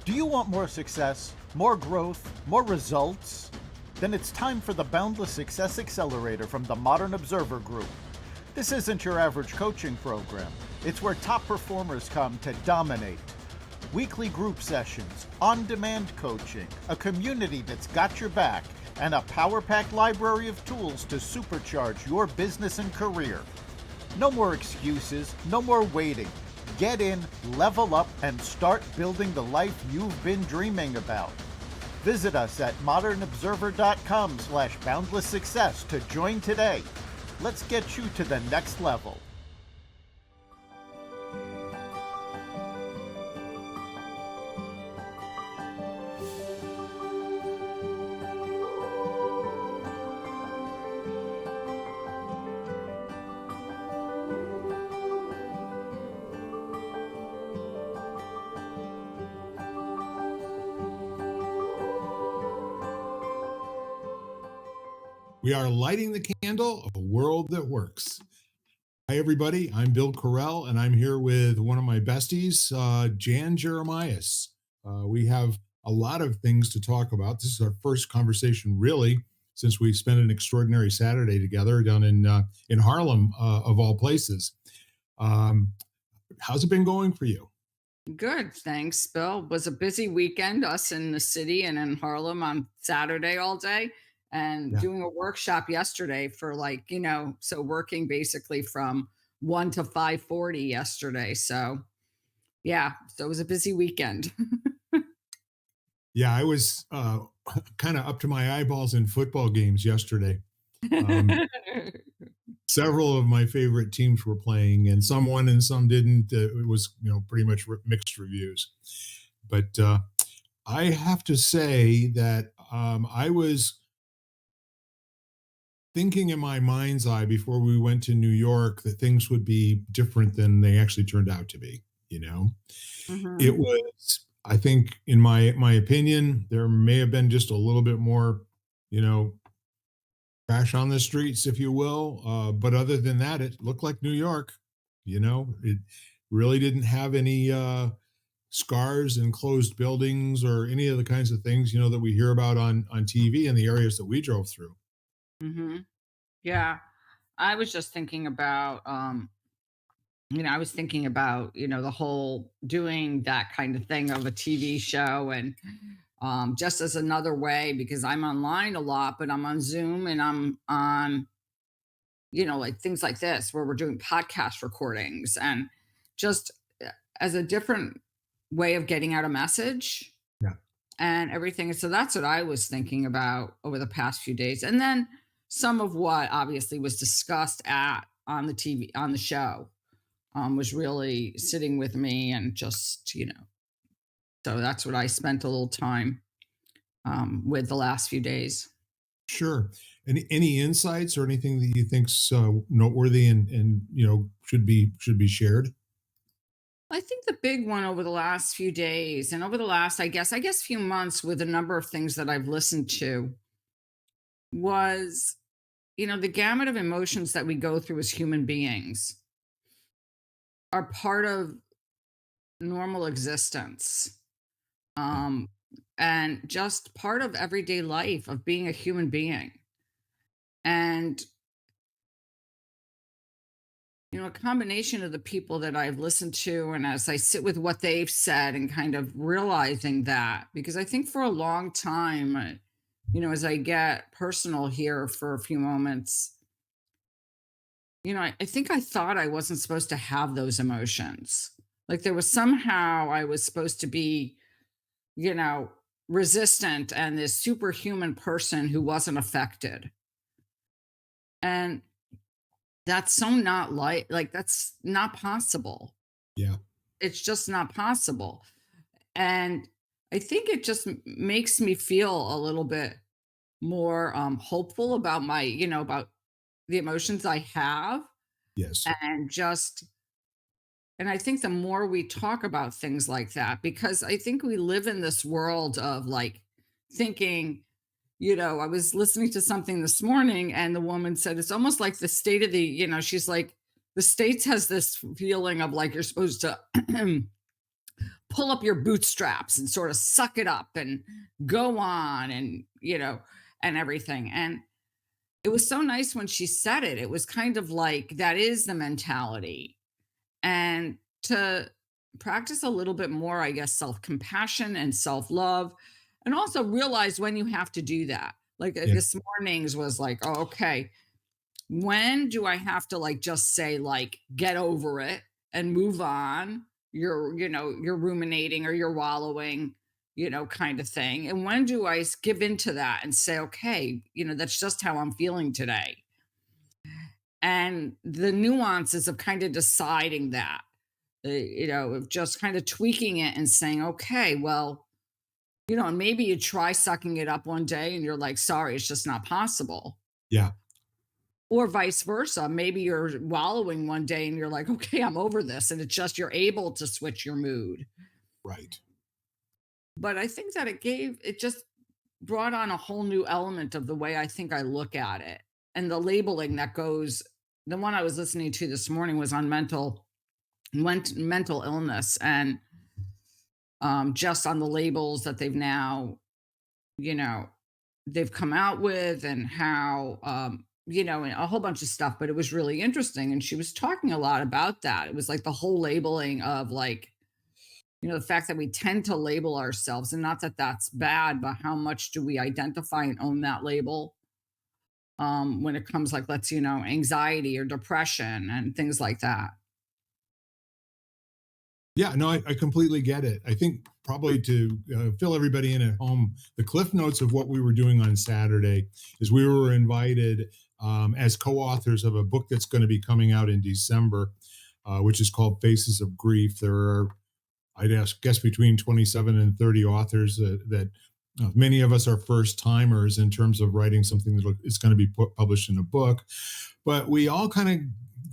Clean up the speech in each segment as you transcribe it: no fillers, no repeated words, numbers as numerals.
Do you want more success, more growth, more results? Then it's time for the Boundless Success Accelerator from the Modern Observer Group. This isn't your average coaching program. It's where top performers come to dominate. Weekly group sessions, on-demand coaching, a community that's got your back, and a power-packed library of tools to supercharge your business and career. No more excuses, no more waiting. Get in, level up, and start building the life you've been dreaming about. Visit us at modernobserver.com/boundlesssuccess to join today. Let's get you to the next level. We are lighting the candle of a world that works. Hi, everybody. I'm Bill Correll, and I'm here with one of my besties, Jeremias. We have a lot of things to talk about. This is our first conversation, really, since we spent an extraordinary Saturday together down in Harlem, of all places. How's it been going for you? Good, thanks, Bill. Was a busy weekend, us in the city and in Harlem on Saturday all day, and Yeah. doing a workshop yesterday for so working basically from 1 to 5:40 yesterday. So yeah, so it was a busy weekend. Yeah, I was kind of up to my eyeballs in football games yesterday. Um, Several of my favorite teams were playing, and some won and some didn't. It was, pretty much mixed reviews. But I have to say that I was thinking in my mind's eye before we went to New York that things would be different than they actually turned out to be. It Hmm. was, I think, in my opinion, there may have been just a little bit more, you know, crash on the streets, if you will. But other than that, it looked like New York. It really didn't have any scars and closed buildings or any of the kinds of things that we hear about on TV in the areas that we drove through. Hmm. Yeah, I was just thinking about I was thinking about, the whole doing that kind of thing of a TV show and just as another way because I'm online a lot, but I'm on Zoom and I'm on, like things like this where we're doing podcast recordings and just as a different way of getting out a message Yeah, and everything. So that's what I was thinking about over the past few days. And then some of what obviously was discussed at on the TV on the show was really sitting with me and just, so that's what I spent a little time with the last few days. sure. Any insights or anything that you think's noteworthy and should be shared? I think the big one over the last few days and over the last, I guess, few months with a number of things that I've listened to was, the gamut of emotions that we go through as human beings are part of normal existence. Yeah, Um, and just part of everyday life of being a human being. And a combination of the people that I've listened to, and as I sit with what they've said and kind of realizing that, because I think for a long time, as I get personal here for a few moments, I think I thought I wasn't supposed to have those emotions. Like there was somehow I was supposed to be, you know, resistant and this superhuman person who wasn't affected. And that's so not like that's not possible. yeah, It's just not possible. And I think it just makes me feel a little bit more hopeful about my, about the emotions I have yes, and just and I think the more we talk about things like that because I think we live in this world of like thinking, I was listening to something this morning and the woman said it's almost like the state of the, she's like the states has this feeling of like you're supposed to pull up your bootstraps and sort of suck it up and go on and, and everything. And it was so nice when she said it. It was kind of like that is the mentality. And to practice a little bit more, I guess, self compassion and self love, and also realize when you have to do that. Like Yeah. this morning's was like, oh, okay, when do I have to like just say, like, get over it and move on? You're ruminating or you're wallowing, kind of thing. And when do I give into that and say, okay, that's just how I'm feeling today? And the nuances of kind of deciding that, of just kind of tweaking it and saying, okay, well, and maybe you try sucking it up one day and you're like, sorry, it's just not possible. Yeah. Or vice versa. Maybe you're wallowing one day and you're like, okay, I'm over this. And it's just you're able to switch your mood. Right. But I think that it just brought on a whole new element of the way I think I look at it. And the labeling that goes, the one I was listening to this morning was on mental illness, and just on the labels that they've now, you know, they've come out with, and how, and a whole bunch of stuff. But it was really interesting. And she was talking a lot about that. It was like the whole labeling of, like, the fact that we tend to label ourselves, and not that that's bad, but how much do we identify and own that label, when it comes, like, let's, anxiety or depression and things like that. Yeah, no, I completely get it. I think probably to fill everybody in at home, the cliff notes of what we were doing on Saturday is we were invited as co-authors of a book that's going to be coming out in December, which is called Faces of Grief. There are, I'd guess, between 27 and 30 authors that many of us are first timers in terms of writing something that is going to be published in a book. But we all kind of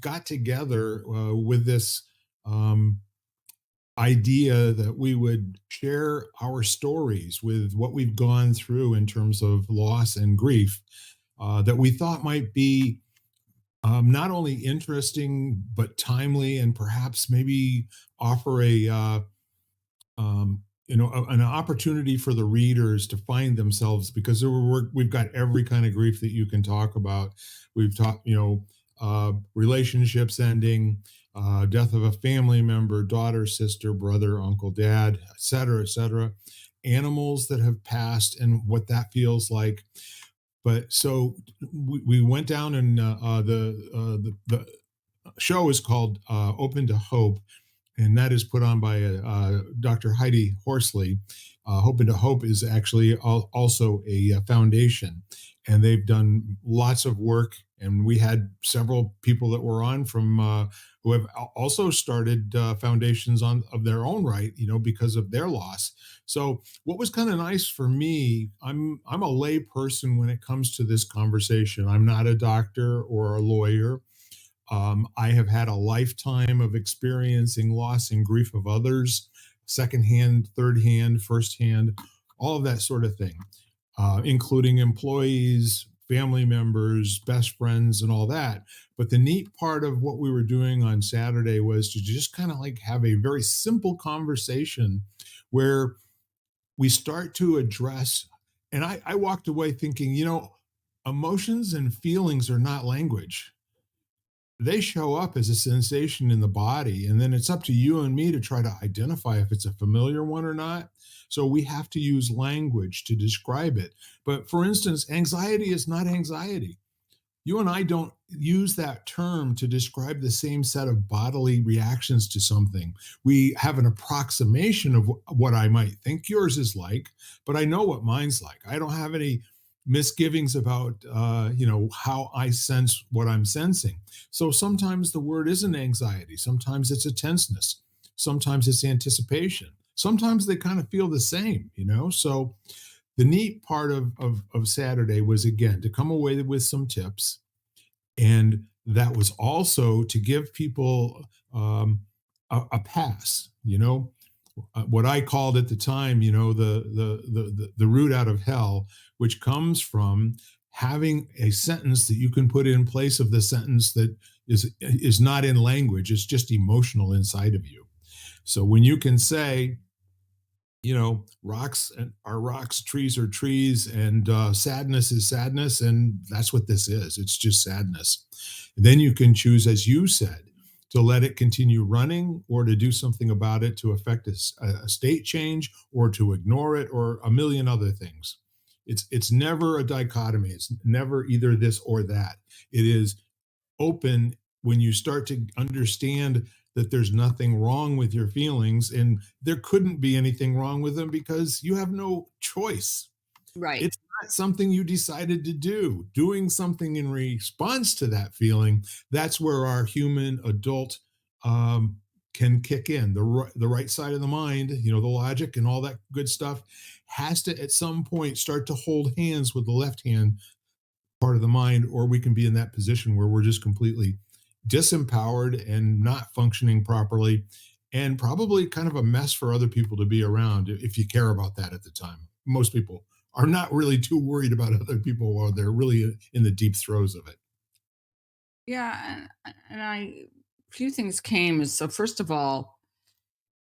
got together with this idea that we would share our stories with what we've gone through in terms of loss and grief, that we thought might be not only interesting but timely, and perhaps maybe offer an opportunity for the readers to find themselves, because we've got every kind of grief that you can talk about. We've talked, relationships ending, death of a family member, daughter, sister, brother, uncle, dad, et cetera, et cetera. Animals that have passed and what that feels like. But so we went down, and the show is called Open to Hope, and that is put on by Dr. Heidi Horsley. Open to Hope is actually also a foundation, and they've done lots of work. And we had several people that were on from who have also started foundations of their own right, because of their loss. So what was kind of nice for me, I'm a lay person when it comes to this conversation. I'm not a doctor or a lawyer. I have had a lifetime of experiencing loss and grief of others, secondhand, third hand, firsthand, all of that sort of thing, including employees, family members, best friends, and all that. But the neat part of what we were doing on Saturday was to just kind of like have a very simple conversation where we start to address, and I walked away thinking, emotions and feelings are not language. They show up as a sensation in the body, and then it's up to you and me to try to identify if it's a familiar one or not. So we have to use language to describe it. But for instance, anxiety is not anxiety. You and I don't use that term to describe the same set of bodily reactions to something. We have an approximation of what I might think yours is like, but I know what mine's like. I don't have any misgivings about how I sense what I'm sensing. So sometimes the word isn't anxiety, sometimes it's a tenseness, sometimes it's anticipation, sometimes they kind of feel the same. So the neat part of Saturday was, again, to come away with some tips, and that was also to give people a pass. What I called at the time, the route out of hell, which comes from having a sentence that you can put in place of the sentence that is not in language, it's just emotional inside of you. So when you can say, rocks and are rocks, trees are trees, and sadness is sadness, and that's what this is. It's just sadness. Then you can choose, as you said, to let it continue running, or to do something about it to affect a state change, or to ignore it, or a million other things. It's never a dichotomy. It's never either this or that. It is open when you start to understand that there's nothing wrong with your feelings, and there couldn't be anything wrong with them because you have no choice. Right. It's not something you decided to do. Doing something in response to that feeling, that's where our human adult um, can kick in. The right side of the mind, the logic and all that good stuff, has to at some point start to hold hands with the left hand part of the mind, or we can be in that position where we're just completely disempowered and not functioning properly, and probably kind of a mess for other people to be around if you care about that at the time. Most people are not really too worried about other people while they're really in the deep throes of it. Yeah, and few things came is, so first of all,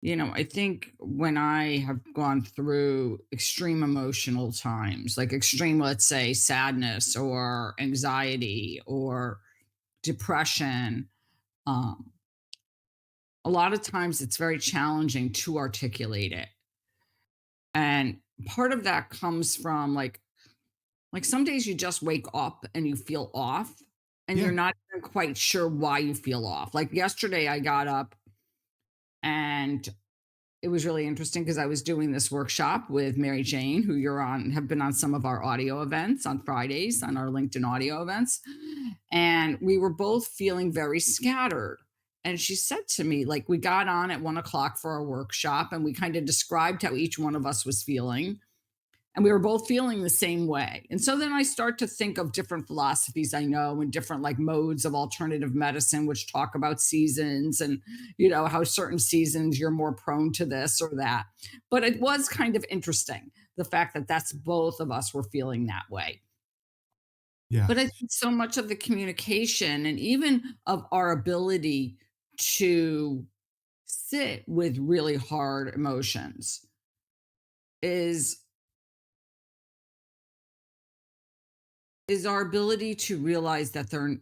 I think when I have gone through extreme emotional times, like extreme, let's say, sadness or anxiety or depression, um, a lot of times it's very challenging to articulate it. And part of that comes from like some days you just wake up and you feel off and Yeah, you're not even quite sure why you feel off. Like yesterday I got up and it was really interesting because I was doing this workshop with Mary Jane, who you're on, have been on some of our audio events on Fridays, on our LinkedIn audio events. And we were both feeling very scattered. And she said to me, like, we got on at 1 o'clock for our workshop and we kind of described how each one of us was feeling, and we were both feeling the same way. And so then I start to think of different philosophies I know and different like modes of alternative medicine, which talk about seasons and, how certain seasons you're more prone to this or that. But it was kind of interesting, the fact that that's both of us were feeling that way. yeah, But I think so much of the communication and even of our ability to sit with really hard emotions is our ability to realize that they're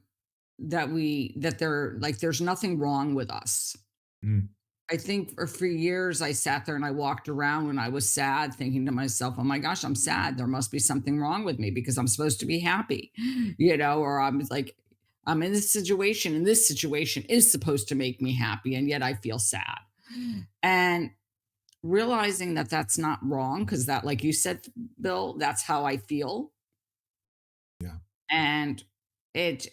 like there's nothing wrong with us. mm, I think for years I sat there and I walked around when I was sad thinking to myself, "Oh my gosh, I'm sad. There must be something wrong with me because I'm supposed to be happy." Or I'm like, I'm in this situation and this situation is supposed to make me happy and yet I feel sad. And realizing that that's not wrong, because that, like you said, Bill, that's how I feel. yeah. And it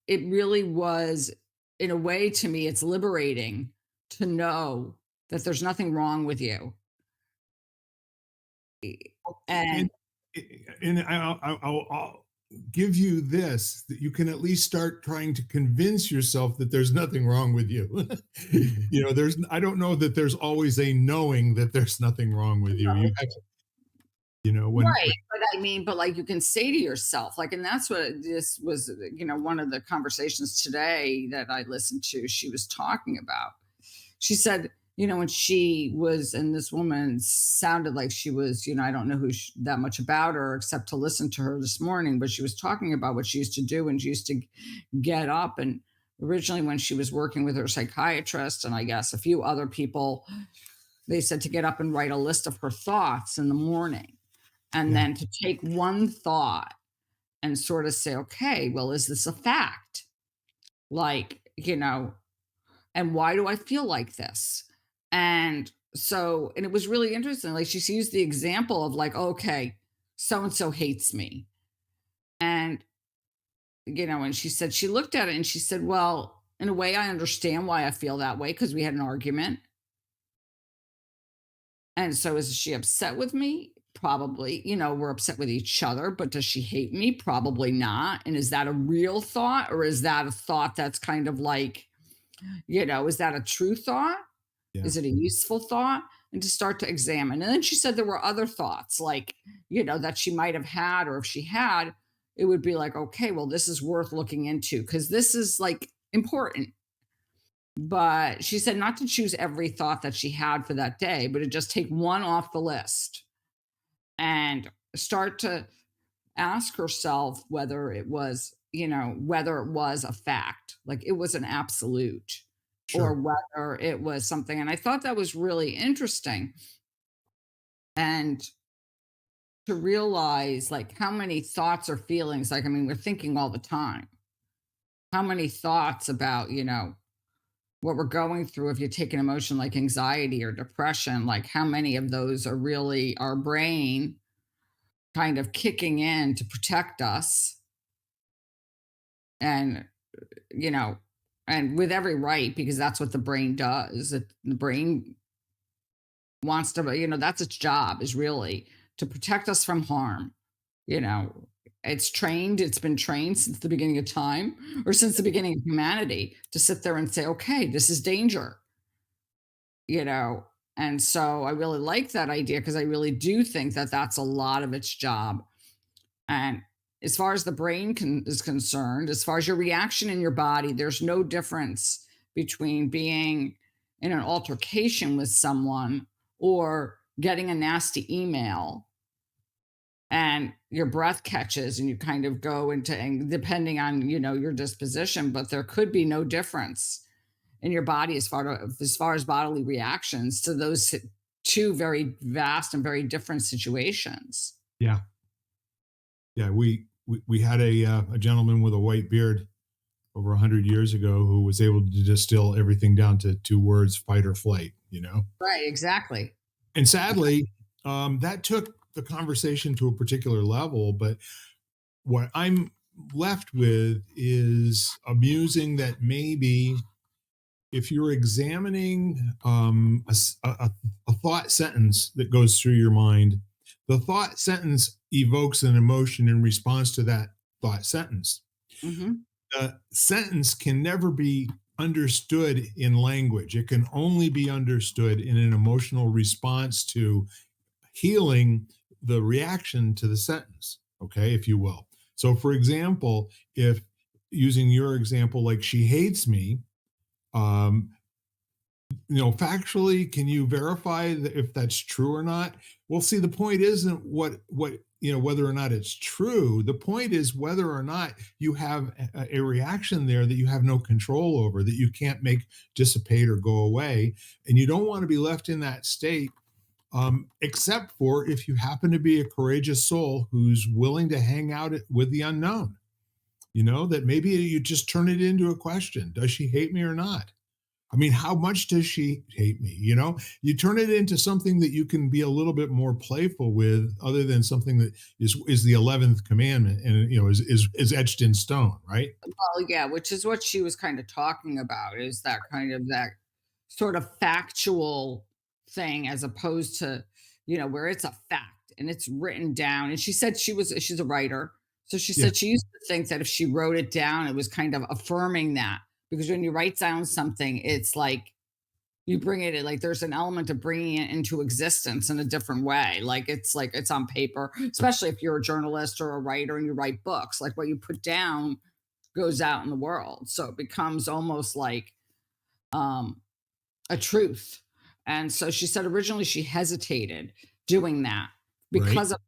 really was, in a way, to me it's liberating to know that there's nothing wrong with you. And And and I'll give you this, that you can at least start trying to convince yourself that there's nothing wrong with you. There's I don't know that there's always a knowing that there's nothing wrong with you. You have to, when right, but I mean, but like you can say to yourself, like, and that's what this was, one of the conversations today that I listened to, she was talking about. She said, when she was, and this woman sounded like she was, I don't know that much about her except to listen to her this morning, but she was talking about what she used to do and she used to get up. And originally, when she was working with her psychiatrist and I guess a few other people, they said to get up and write a list of her thoughts in the morning and yeah, then to take one thought and sort of say, okay, well, is this a fact? Like, and why do I feel like this? And so, and it was really interesting. Like, she used the example of, like, okay, so and so hates me. And, and she said, she looked at it and she said, well, in a way, I understand why I feel that way because we had an argument. And so, is she upset with me? Probably. We're upset with each other, but does she hate me? Probably not. And is that a real thought, or is that a thought that's kind of like, is that a true thought? yeah. Is it a useful thought? And to start to examine. And then she said there were other thoughts, like, that she might have had, or if she had, it would be like, okay, well, this is worth looking into because this is like important. But she said not to choose every thought that she had for that day, but to just take one off the list and start to ask herself whether it was, whether it was a fact, like it was an absolute, or Sure. whether it was something. And I thought that was really interesting. And to realize like how many thoughts or feelings, like, I mean, we're thinking all the time. How many thoughts about, what we're going through, if you take an emotion like anxiety or depression, like how many of those are really our brain kind of kicking in to protect us, and you know and with every right, because that's what the brain does. The brain wants to, that's its job, is really to protect us from harm. you know it's been trained since the beginning of time, or since the beginning of humanity, to sit there and say, okay, this is danger. you know and so I really like that idea, because I really do think that that's a lot of its job. And as far as the brain is concerned, as far as your reaction in your body, there's no difference between being in an altercation with someone or getting a nasty email and your breath catches and you kind of go into, and depending on your disposition, but there could be no difference in your body as far as bodily reactions to those two very vast and very different situations. Yeah. Yeah. We had a gentleman with a white beard over 100 years ago who was able to distill everything down to two words: fight or flight. Right, exactly. And sadly, that took the conversation to a particular level. But what I'm left with is amusing that maybe if you're examining a thought sentence that goes through your mind, the thought sentence evokes an emotion in response to that thought sentence. Hmm. The sentence can never be understood in language. It can only be understood in an emotional response to healing the reaction to the sentence, okay, if you will. So, for example, if using your example, like she hates me, um, factually, can you verify if that's true or not? Well, see, the point isn't whether or not it's true. The point is whether or not you have a reaction there that you have no control over, that you can't make dissipate or go away. And you don't want to be left in that state, except for if you happen to be a courageous soul who's willing to hang out with the unknown. That maybe you just turn it into a question: does she hate me or not? I mean, how much does she hate me? You turn it into something that you can be a little bit more playful with, other than something that is the 11th commandment and is etched in stone, right? Well, yeah, which is what she was kind of talking about, is that sort of factual thing, as opposed to, where it's a fact and it's written down. And she said she's a writer. So she Yeah, said she used to think that if she wrote it down, it was kind of affirming that, because when you write down something, it's like you bring it in, like there's an element of bringing it into existence in a different way. Like it's on paper, especially if you're a journalist or a writer and you write books, like what you put down goes out in the world. So it becomes almost like um, a truth. And so she said originally she hesitated doing that right, because of,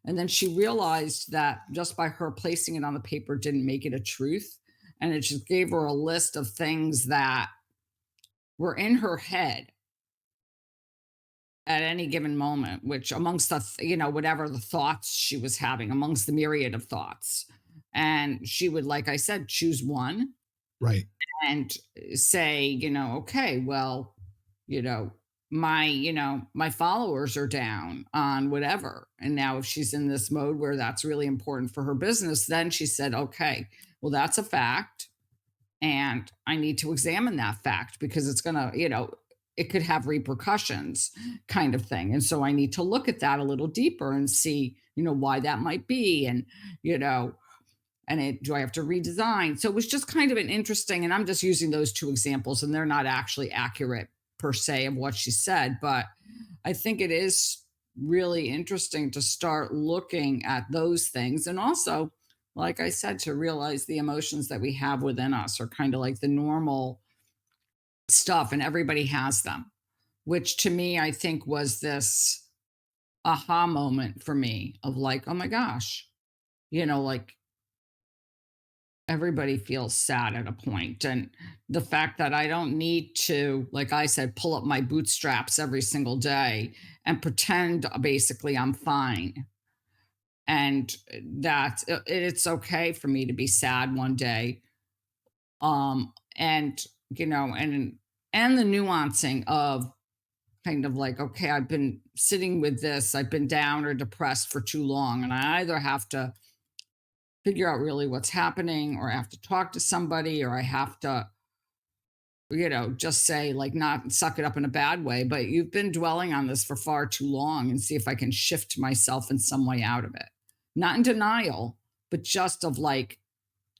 and then she realized that just by her placing it on the paper didn't make it a truth. And it just gave her a list of things that were in her head at any given moment, which amongst whatever the thoughts she was having, amongst the myriad of thoughts. And she would, like I said, choose one right, and say, okay, well, you know, my followers are down on whatever. And now if she's in this mode where that's really important for her business, then she said, okay, well, that's a fact. And I need to examine that fact, because it's gonna, it could have repercussions, kind of thing. And so I need to look at that a little deeper and see, why that might be. And, you know, do I have to redesign? So it was just kind of an interesting, and I'm just using those two examples, and they're not actually accurate per se of what she said, but I think it is really interesting to start looking at those things. And also, like I said, to realize the emotions that we have within us are kind of like the normal, stuff, and everybody has them, which to me, I think was this aha moment for me of like, oh my gosh, like everybody feels sad at a point. And the fact that I don't need to, like I said, pull up my bootstraps every single day and pretend basically I'm fine. And that it's okay for me to be sad one day. And, and the nuancing of kind of like, okay, I've been sitting with this, I've been down or depressed for too long. And I either have to figure out really what's happening, or I have to talk to somebody, or I have to, just say, like, not suck it up in a bad way, but you've been dwelling on this for far too long, and see if I can shift myself in some way out of it. Not in denial, but just of like,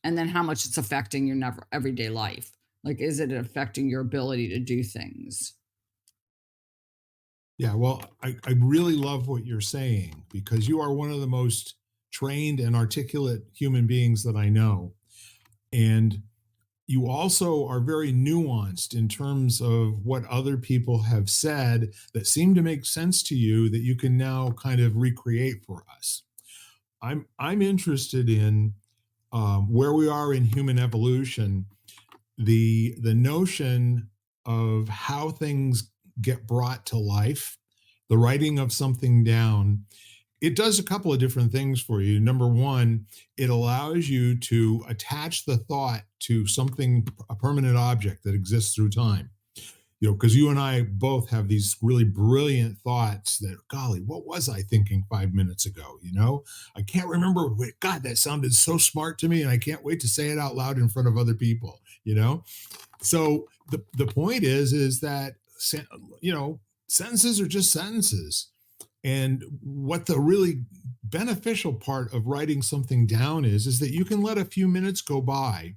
and then how much it's affecting your never everyday life. Like, is it affecting your ability to do things? Yeah, well, I really love what you're saying because you are one of the most trained and articulate human beings that I know. And you also are very nuanced in terms of what other people have said that seem to make sense to you that you can now kind of recreate for us. I'm interested in where we are in human evolution, the notion of how things get brought to life, the writing of something down. It does a couple of different things for you. Number one, it allows you to attach the thought to something, a permanent object that exists through time. Because you and I both have these really brilliant thoughts that, golly, what was I thinking 5 minutes ago? I can't remember. God, that sounded so smart to me, and I can't wait to say it out loud in front of other people. So the point is that, sentences are just sentences. And what the really beneficial part of writing something down is that you can let a few minutes go by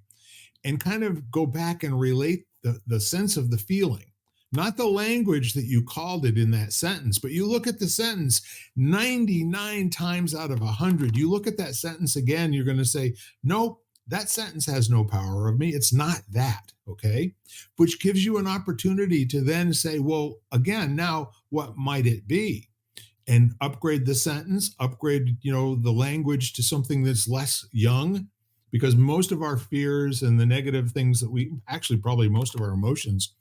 and kind of go back and relate the sense of the feeling, not the language that you called it in that sentence, but you look at the sentence 99 times out of 100. You look at that sentence again, you're going to say, nope, that sentence has no power of me. It's not that. Okay. Which gives you an opportunity to then say, well, again, now what might it be? And upgrade the sentence, upgrade, the language to something that's less young, because most of our fears and the negative things that we actually, probably most of our emotions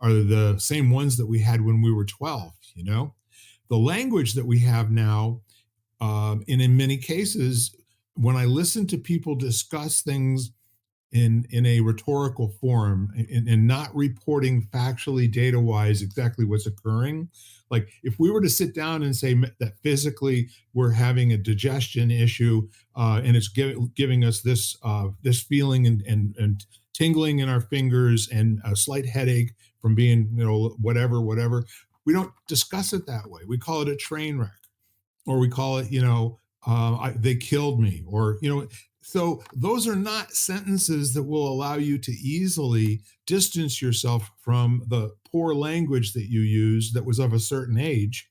are the same ones that we had when we were 12. The language that we have now, and in many cases, when I listen to people discuss things in a rhetorical form, and not reporting factually, data wise, exactly what's occurring. Like, if we were to sit down and say that physically we're having a digestion issue, and it's giving us this feeling and tingling in our fingers and a slight headache from being, whatever, we don't discuss it that way. We call it a train wreck, or we call it, they killed me, or, so those are not sentences that will allow you to easily distance yourself from the poor language that you use that was of a certain age,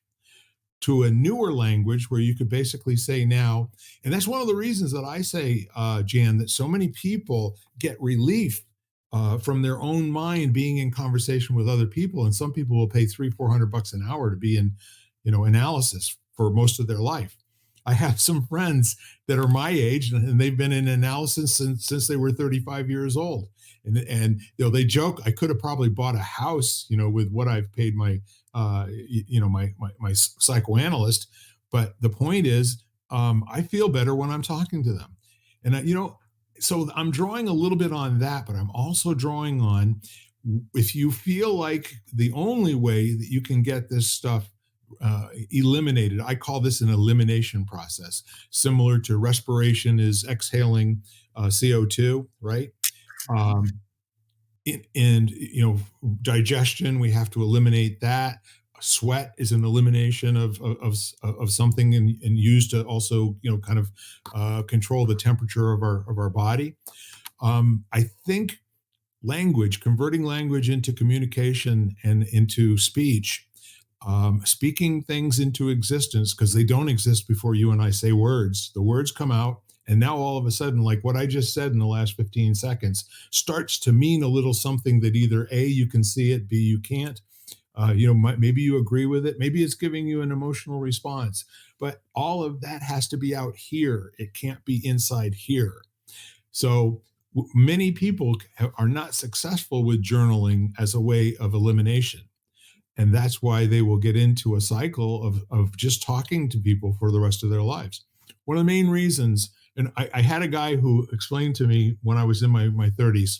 to a newer language where you could basically say now. And that's one of the reasons that I say, Jan, that so many people get relief from their own mind being in conversation with other people. And some people will pay $300-400 an hour to be in, analysis for most of their life. I have some friends that are my age, and they've been in analysis since they were 35 years old. And they joke, I could have probably bought a house, with what I've paid my my psychoanalyst. But the point is, I feel better when I'm talking to them. And so I'm drawing a little bit on that, but I'm also drawing on, if you feel like the only way that you can get this stuff eliminated. I call this an elimination process, similar to respiration is exhaling CO2, right? Um, and digestion, we have to eliminate that. Sweat is an elimination of something, and used to also kind of control the temperature of our body. I think converting language into communication and into speech, speaking things into existence, because they don't exist before you and I say words. The words come out, And now all of a sudden, like what I just said in the last 15 seconds starts to mean a little something that either A, you can see it, B, you can't. Maybe you agree with it. Maybe it's giving you an emotional response, but all of that has to be out here. It can't be inside here. So many people are not successful with journaling as a way of elimination. And that's why they will get into a cycle of just talking to people for the rest of their lives. One of the main reasons, and I had a guy who explained to me when I was in my 30s,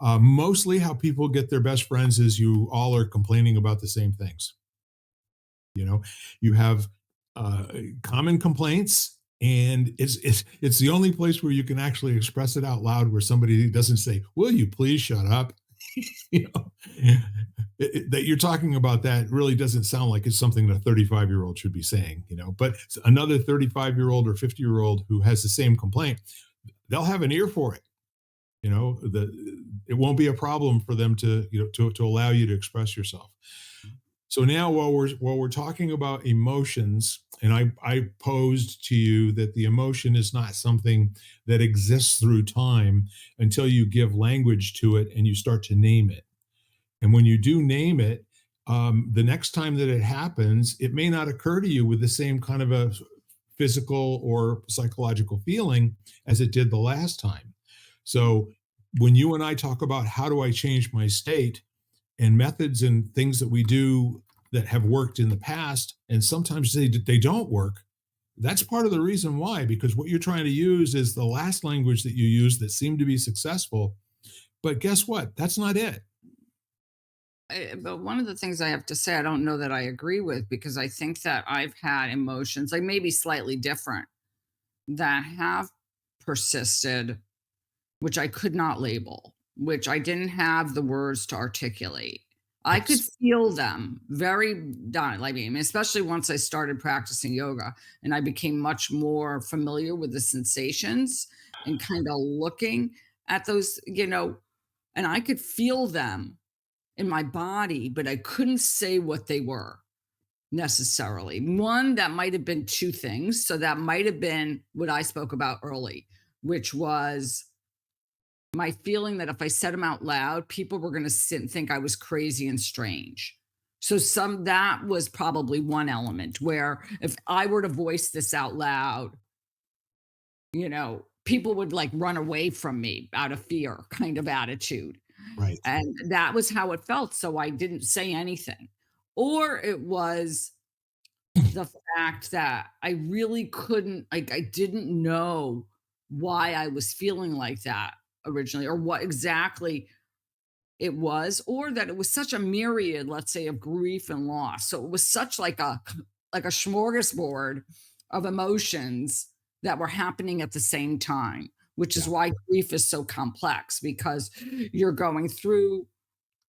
mostly how people get their best friends is you all are complaining about the same things. You have uh, common complaints, and it's the only place where you can actually express it out loud, where somebody doesn't say, "Will you please shut up?" you know, that you're talking about that really doesn't sound like it's something that a 35-year-old should be saying. But another 35-year-old or 50-year-old who has the same complaint, they'll have an ear for it. It won't be a problem for them to allow you to express yourself. So now, while we're talking about emotions, and I posed to you that the emotion is not something that exists through time until you give language to it and you start to name it. And when you do name it, the next time that it happens, it may not occur to you with the same kind of a physical or psychological feeling as it did the last time. So when you and I talk about how do I change my state, and methods and things that we do that have worked in the past, and sometimes they don't work, that's part of the reason why, because what you're trying to use is the last language that you used that seemed to be successful. But guess what? That's not it. But one of the things I have to say, I don't know that I agree with, because I think that I've had emotions, like maybe slightly different, that have persisted, which I could not label, which I didn't have the words to articulate. I could Yes. feel them very like, I mean, especially once I started practicing yoga and I became much more familiar with the sensations and kind of looking at those, and I could feel them in my body, but I couldn't say what they were necessarily. One, that might have been two things. So that might have been what I spoke about early, which was my feeling that if I said them out loud, people were going to sit and think I was crazy and strange. So that was probably one element where if I were to voice this out loud, people would like run away from me out of fear kind of attitude. Right. And that was how it felt. So I didn't say anything. Or it was the fact that I really couldn't, like, I didn't know why I was feeling like that originally, or what exactly it was, or that it was such a myriad, let's say, of grief and loss. So it was such like a smorgasbord of emotions that were happening at the same time, which is Yeah. why grief is so complex, because you're going through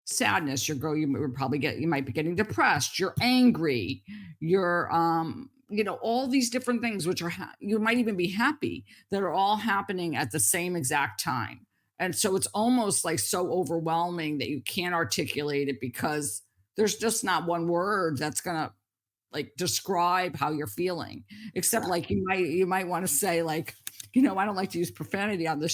sadness, you might be getting depressed, you're angry, you're all these different things, which you might even be happy, that are all happening at the same exact time. And so it's almost like so overwhelming that you can't articulate it, because there's just not one word that's going to like describe how you're feeling, except like you might want to say, like, I don't like to use profanity on the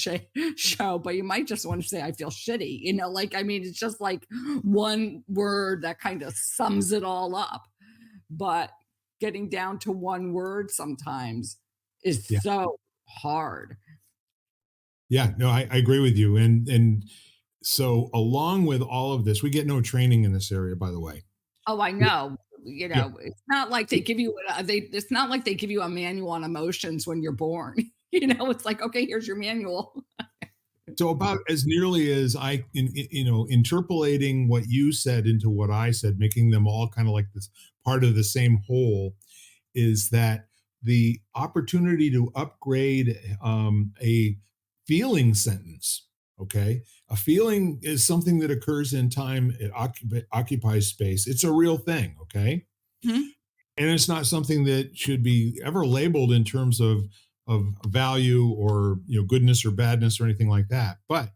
show, but you might just want to say I feel shitty, like, I mean, it's just like one word that kind of sums it all up. But getting down to one word sometimes is Yeah. so hard. Yeah. No, I agree with you. And so along with all of this, we get no training in this area, by the way. Oh, I Yeah. know. Yeah. It's not like they give you it's not like they give you a manual on emotions when you're born. It's like, okay, here's your manual. So about as nearly as interpolating what you said into what I said, making them all kind of like this part of the same whole, is that the opportunity to upgrade a feeling sentence. Okay, a feeling is something that occurs in time. It occupies space. It's a real thing. Okay, Mhm. and it's not something that should be ever labeled in terms of value or goodness or badness or anything like that. But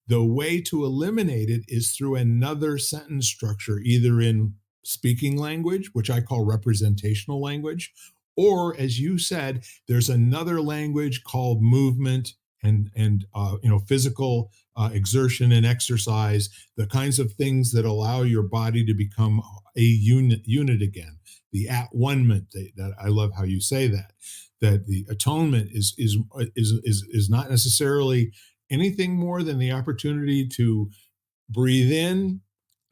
the way to eliminate it is through another sentence structure, either in speaking language, which I call representational language, Or, as you said, there's another language called movement and physical exertion and exercise, the kinds of things that allow your body to become a unit again. The at one-ment, that I love how you say that. That the atonement is not necessarily anything more than the opportunity to breathe in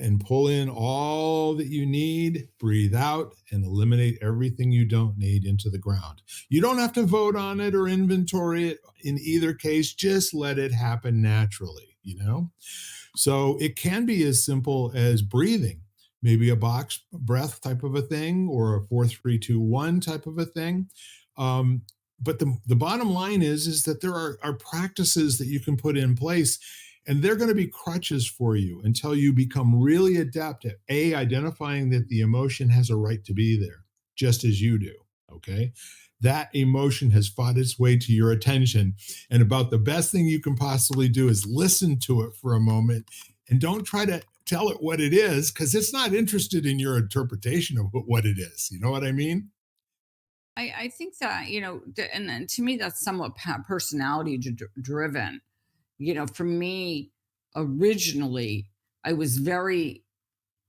and pull in all that you need, breathe out and eliminate everything you don't need into the ground. You don't have to vote on it or inventory it in either case, just let it happen naturally. So it can be as simple as breathing, maybe a box breath type of a thing or a 4-3-2-1 type of a thing. Um, but the bottom line is that there are practices that you can put in place, and they're going to be crutches for you until you become really adept at identifying that the emotion has a right to be there, just as you do. Okay. That emotion has fought its way to your attention. And about the best thing you can possibly do is listen to it for a moment and don't try to tell it what it is, because it's not interested in your interpretation of what it is. You know what I mean? I think that, and then to me, that's somewhat personality driven. For me, originally, I was very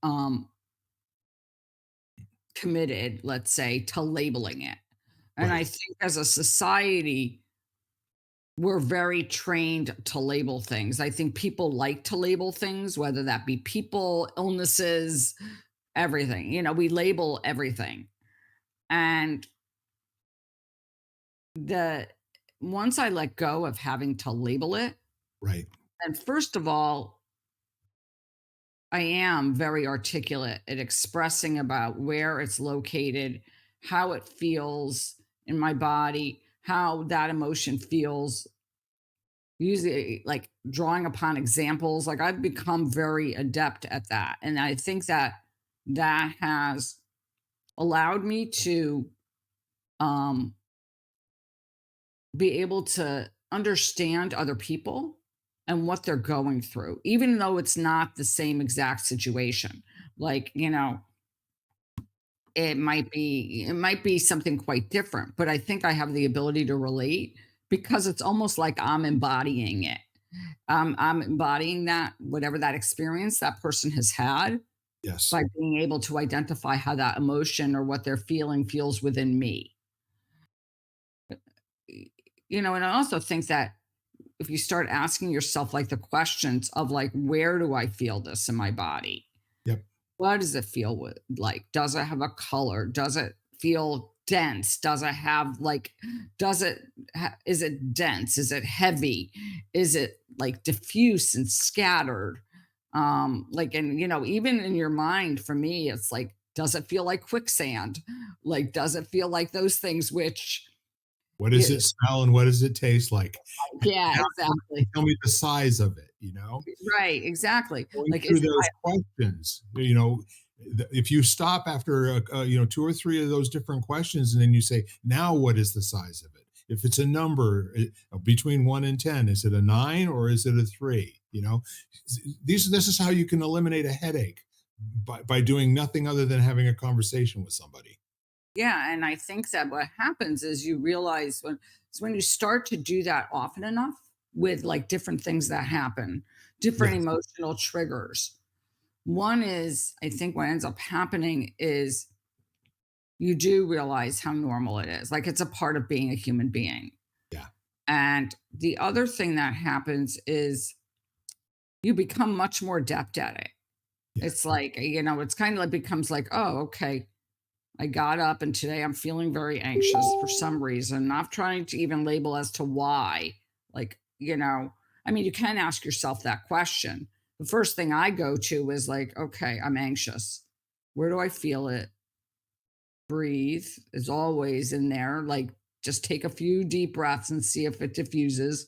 um, committed, let's say, to labeling it. And I Right. think as a society, we're very trained to label things. I think people like to label things, whether that be people, illnesses, everything. We label everything. And the once I let go of having to label it, Right. and first of all, I am very articulate at expressing about where it's located, how it feels in my body, how that emotion feels, usually like drawing upon examples. Like I've become very adept at that. And I think that that has allowed me to um, be able to understand other people and what they're going through, even though it's not the same exact situation. Like, it might be something quite different, but I think I have the ability to relate because it's almost like I'm embodying it. I'm embodying that, whatever that experience that person has had, Yes. by being able to identify how that emotion or what they're feeling feels within me. And I also think that if you start asking yourself like the questions of like, where do I feel this in my body? Yep. What does it feel like? Does it have a color? Does it feel dense? Does it have like, is it dense? Is it heavy? Is it like diffuse and scattered? Like, and even in your mind, for me, it's like, does it feel like quicksand? Like, does it feel like those things which, What does yeah, it smell and what does it taste like? yeah, Now exactly. tell me the size of it. Right, exactly. Going Like, through is it those questions, if you stop after, 2 or 3 of those different questions, and then you say, "Now what is the size of it?" If it's a number, between 1 and 10, is it a 9 or is it a 3? This is how you can eliminate a headache, by doing nothing other than having a conversation with somebody. Yeah, and I think that what happens is you realize when you start to do that often enough with like different things that happen, different Yes. emotional triggers. One is, I think what ends up happening is you do realize how normal it is. Like it's a part of being a human being. Yeah. And the other thing that happens is you become much more adept at it. Yeah. It's like, it's kind of like becomes like, oh, okay, I got up and today I'm feeling very anxious for some reason, not trying to even label as to why. Like, I mean, you can ask yourself that question. The first thing I go to is like, okay, I'm anxious. Where do I feel it? Breathe is always in there. Like, just take a few deep breaths and see if it diffuses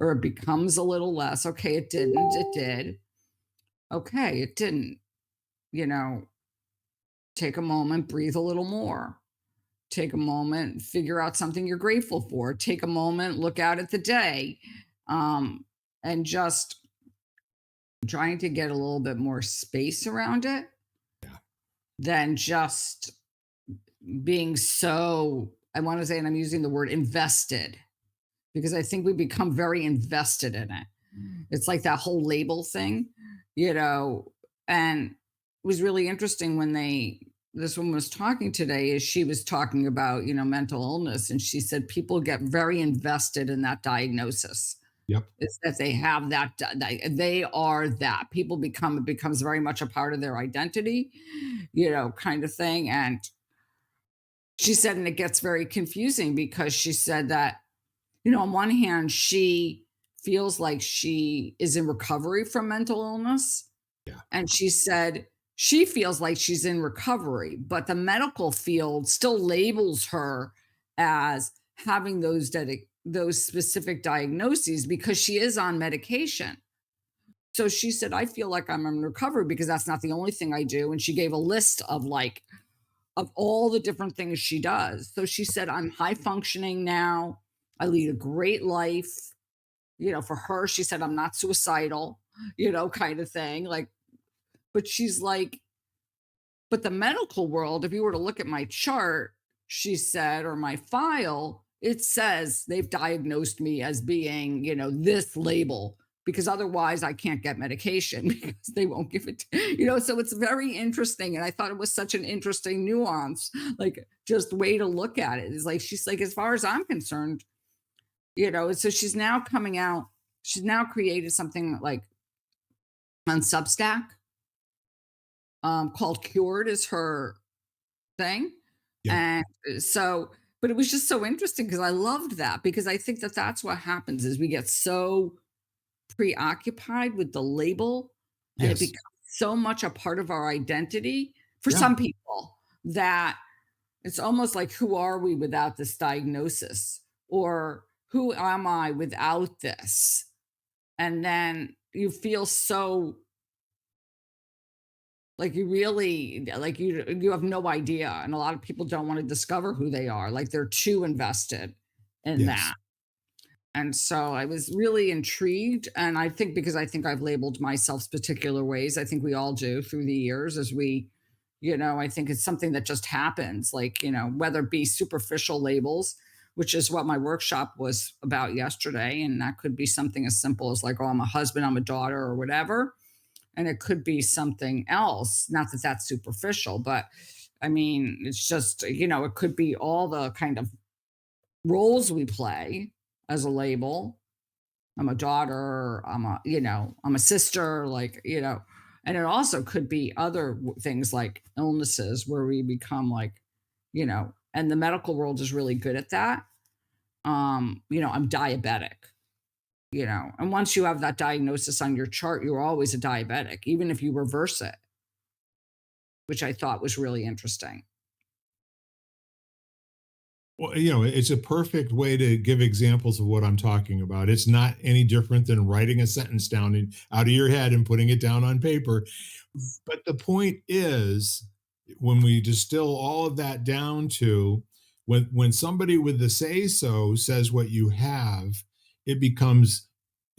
or it becomes a little less. Okay, it didn't. It did. Okay, it didn't. You know, take a moment, breathe a little more. Take a moment, figure out something you're grateful for. Take a moment, look out at the day, and just trying to get a little bit more space around it Yeah. than just being so, I want to say, and I'm using the word invested, because I think we become very invested in it. It's like that whole label thing, you know, and it was really interesting when this woman was talking today, is she was talking about, mental illness, and she said people get very invested in that diagnosis. Yep. It's that they have they are that. People become, it becomes very much a part of their identity, kind of thing. And she said, and it gets very confusing because she said that, on one hand, she feels like she is in recovery from mental illness. Yeah. And she said she feels like she's in recovery, but the medical field still labels her as having those specific diagnoses because she is on medication. So she said, I feel like I'm in recovery because that's not the only thing I do. And she gave a list of all the different things she does. So she said, I'm high functioning now. I lead a great life. For her, she said, I'm not suicidal, kind of thing. Like, but she's like, but the medical world, if you were to look at my chart, she said, or my file, it says they've diagnosed me as being, this label, because otherwise I can't get medication because they won't give it, so it's very interesting. And I thought it was such an interesting nuance, like just way to look at it. It's like, she's like, as far as I'm concerned, so she's now coming out, she's now created something like on Substack, called Cured is her thing. Yep. And so, but it was just so interesting because I loved that, because I think that that's what happens is we get so preoccupied with the label, and it Yes. becomes so much a part of our identity for Yeah. some people that it's almost like, who are we without this diagnosis? Or who am I without this? And then you feel so like you really, like you have no idea. And a lot of people don't want to discover who they are. Like they're too invested in Yes. that. And so I was really intrigued. And I think because I think I've labeled myself particular ways, I think we all do through the years as we, I think it's something that just happens, like, whether it be superficial labels, which is what my workshop was about yesterday. And that could be something as simple as like, oh, I'm a husband, I'm a daughter, or whatever. And it could be something else. Not that that's superficial, but I mean, it's just, it could be all the kind of roles we play as a label. I'm a daughter, I'm a sister, like, and it also could be other things like illnesses where we become like, and the medical world is really good at that. I'm diabetic, and once you have that diagnosis on your chart, you're always a diabetic, even if you reverse it, which I thought was really interesting. Well, it's a perfect way to give examples of what I'm talking about. It's not any different than writing a sentence down out of your head and putting it down on paper. But the point is, when we distill all of that down to when somebody with the say so says what you have, it becomes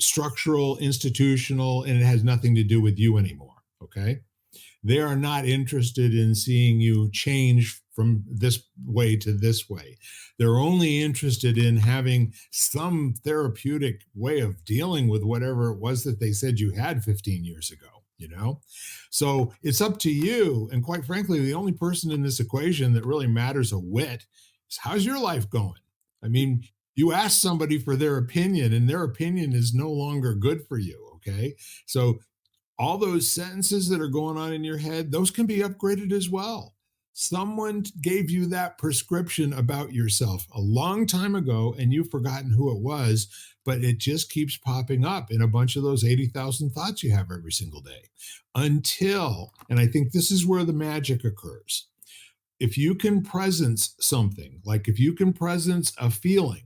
structural, institutional, and it has nothing to do with you anymore. Okay. They are not interested in seeing you change from this way to this way. They're only interested in having some therapeutic way of dealing with whatever it was that they said you had 15 years ago. So it's up to you. And quite frankly, the only person in this equation that really matters a whit is, how's your life going? I mean, you ask somebody for their opinion, and their opinion is no longer good for you. Okay. So all those sentences that are going on in your head, those can be upgraded as well. Someone gave you that prescription about yourself a long time ago, and you've forgotten who it was, but it just keeps popping up in a bunch of those 80,000 thoughts you have every single day. Until, and I think this is where the magic occurs. If you can presence something, like if you can presence a feeling,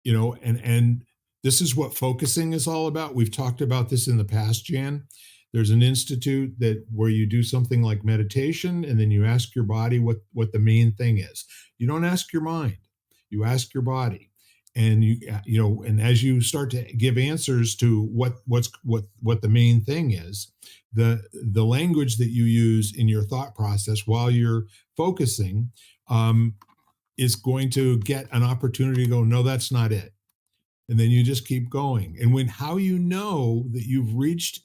and this is what focusing is all about. We've talked about this in the past, Jan. There's an institute where you do something like meditation, and then you ask your body what the main thing is. You don't ask your mind, you ask your body. And and as you start to give answers to what the main thing is, the language that you use in your thought process while you're focusing um, is going to get an opportunity to go, no, that's not it. And then you just keep going. And when how you know that you've reached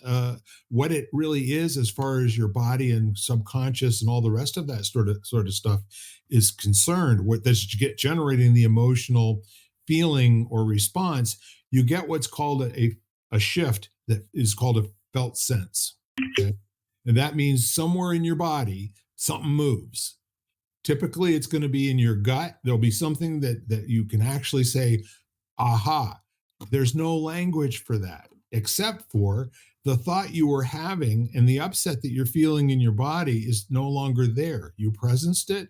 what it really is as far as your body and subconscious and all the rest of that sort of stuff is concerned, what that's generating the emotional feeling or response, you get what's called a shift that is called a felt sense. Okay. And that means somewhere in your body, something moves. Typically, it's going to be in your gut. There'll be something that you can actually say, aha. There's no language for that except for the thought you were having, and the upset that you're feeling in your body is no longer there. You presenced it.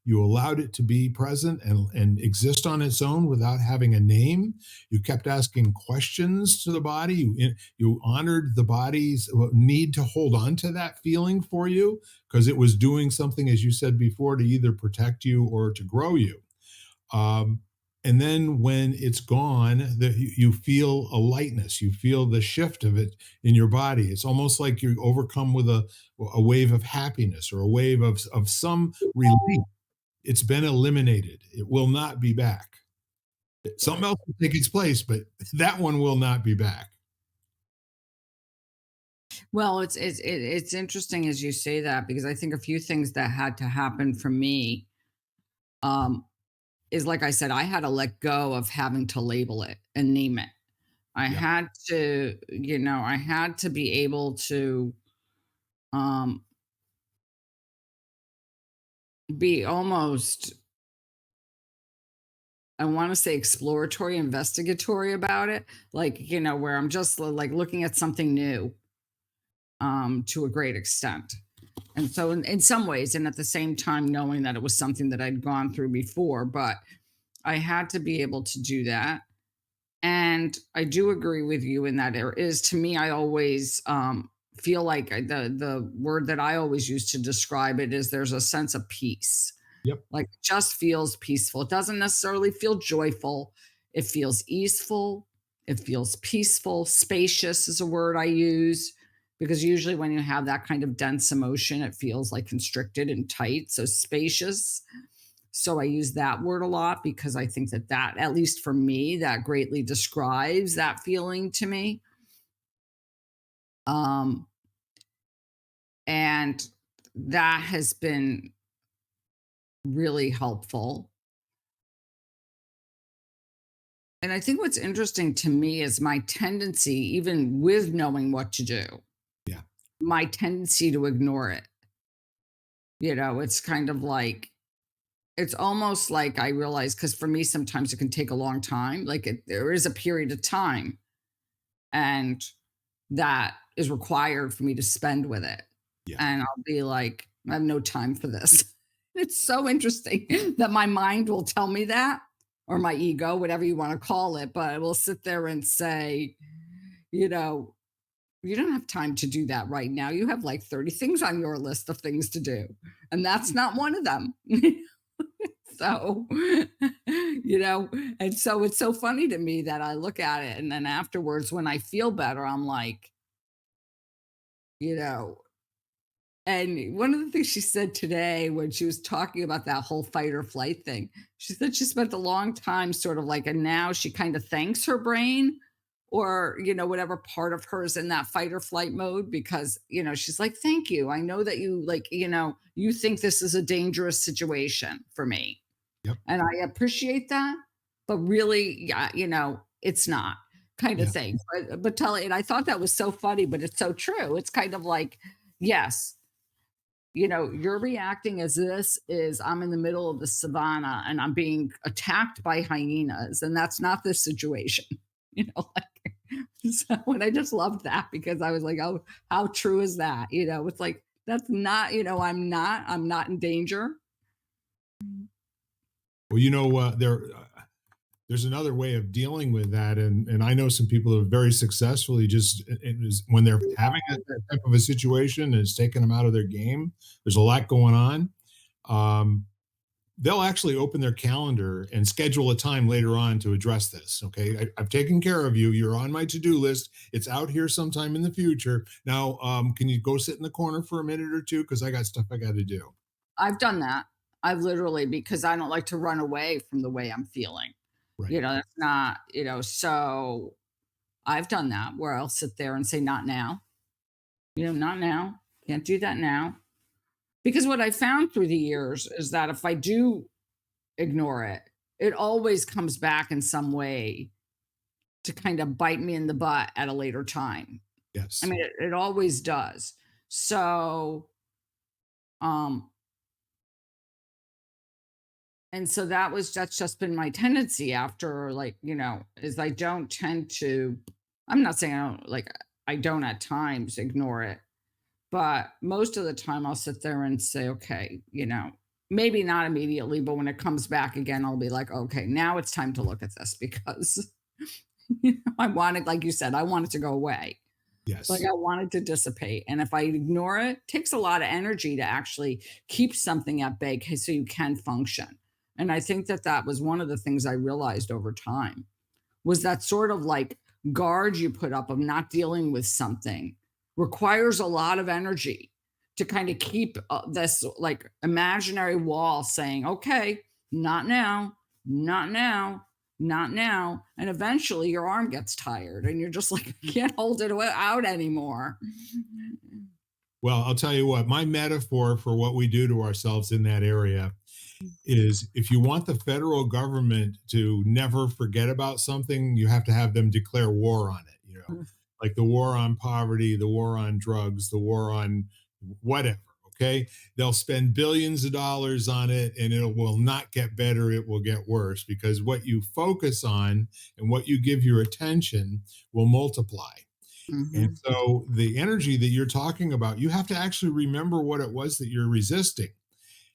You allowed it to be present and exist on its own without having a name. You kept asking questions to the body. You honored the body's need to hold on to that feeling for you because it was doing something, as you said before, to either protect you or to grow you. And then when it's gone, you feel a lightness. You feel the shift of it in your body. It's almost like you're overcome with a wave of happiness or a wave of some relief. It's been eliminated. It will not be back. Something else will take its place, but that one will not be back. Well, it's interesting as you say that, because I think a few things that had to happen for me um, is, like I said, I had to let go of having to label it and name it. I Yeah. had to, I had to be able to um, be almost, I want to say, exploratory, investigatory about it. Like, where I'm just like looking at something new to a great extent. And so, in some ways, and at the same time, knowing that it was something that I'd gone through before, but I had to be able to do that. And I do agree with you in that there is, to me, I always feel like the word that I always use to describe it is there's a sense of peace. Yep. Like, it just feels peaceful. It doesn't necessarily feel joyful. It feels easeful. It feels peaceful. Spacious is a word I use, because usually when you have that kind of dense emotion, it feels like constricted and tight. So spacious. So I use that word a lot because I think that, at least for me, that greatly describes that feeling to me. Um, and that has been really helpful. And I think what's interesting to me is my tendency, even with knowing what to do, Yeah. my tendency to ignore it. It's kind of like, it's almost like I realize, because for me, sometimes it can take a long time. Like, there is a period of time, and that is required for me to spend with it. Yeah. And I'll be like, I have no time for this. It's so interesting that my mind will tell me that, or my ego, whatever you want to call it, but it will sit there and say, you know, you don't have time to do that right now. You have like 30 things on your list of things to do, and that's not one of them. So, and so it's so funny to me that I look at it, and then afterwards, when I feel better, I'm like, you know, and one of the things she said today when she was talking about that whole fight or flight thing, she said she spent a long time sort of like, and now she kind of thanks her brain, or, whatever part of her is in that fight or flight mode, because, she's like, thank you. I know that you, like, you think this is a dangerous situation for me. Yep. And I appreciate that. But really, yeah, it's not, kind of Yeah. thing. But tell it, and I thought that was so funny, but it's so true. It's kind of like, yes, you're reacting as this is, I'm in the middle of the savannah and I'm being attacked by hyenas, and that's not the situation. Like, so, and I just loved that, because I was like, oh, how true is that? It's like, that's not, I'm not in danger. Well, there's another way of dealing with that, and I know some people who have very successfully just it is when they're having that type of a situation and it's taken them out of their game. There's a lot going on. Um, they'll actually open their calendar and schedule a time later on to address this. Okay, I've taken care of you. You're on my to-do list. It's out here sometime in the future. Now, can you go sit in the corner for a minute or two? Because I got stuff I got to do. I've done that. I've literally, because I don't like to run away from the way I'm feeling. Right. That's not, so I've done that where I'll sit there and say, not now, not now. Can't do that now. Because what I found through the years is that if I do ignore it, it always comes back in some way to kind of bite me in the butt at a later time. I Yes. mean, it always does. So, um, and so that's just been my tendency after, like, is I don't tend to, I'm not saying I don't, like, I don't at times ignore it, but most of the time I'll sit there and say, okay, maybe not immediately, but when it comes back again, I'll be like, okay, now it's time to look at this because I want it, like you said, I want it to go away. Like, Yes. I want it to dissipate. And if I ignore it, it takes a lot of energy to actually keep something at bay so you can function. And I think that that was one of the things I realized over time was that sort of like guard you put up of not dealing with something requires a lot of energy to kind of keep this like imaginary wall saying, okay, not now, not now, not now. And eventually your arm gets tired and you're just like, I can't hold it out anymore. Well, I'll tell you what, my metaphor for what we do to ourselves in that area is if you want the federal government to never forget about something, you have to have them declare war on it, like the war on poverty, the war on drugs, the war on whatever. Okay. They'll spend billions of dollars on it and it will not get better. It will get worse because what you focus on and what you give your attention will multiply. And Mhm. so the energy that you're talking about, you have to actually remember what it was that you're resisting.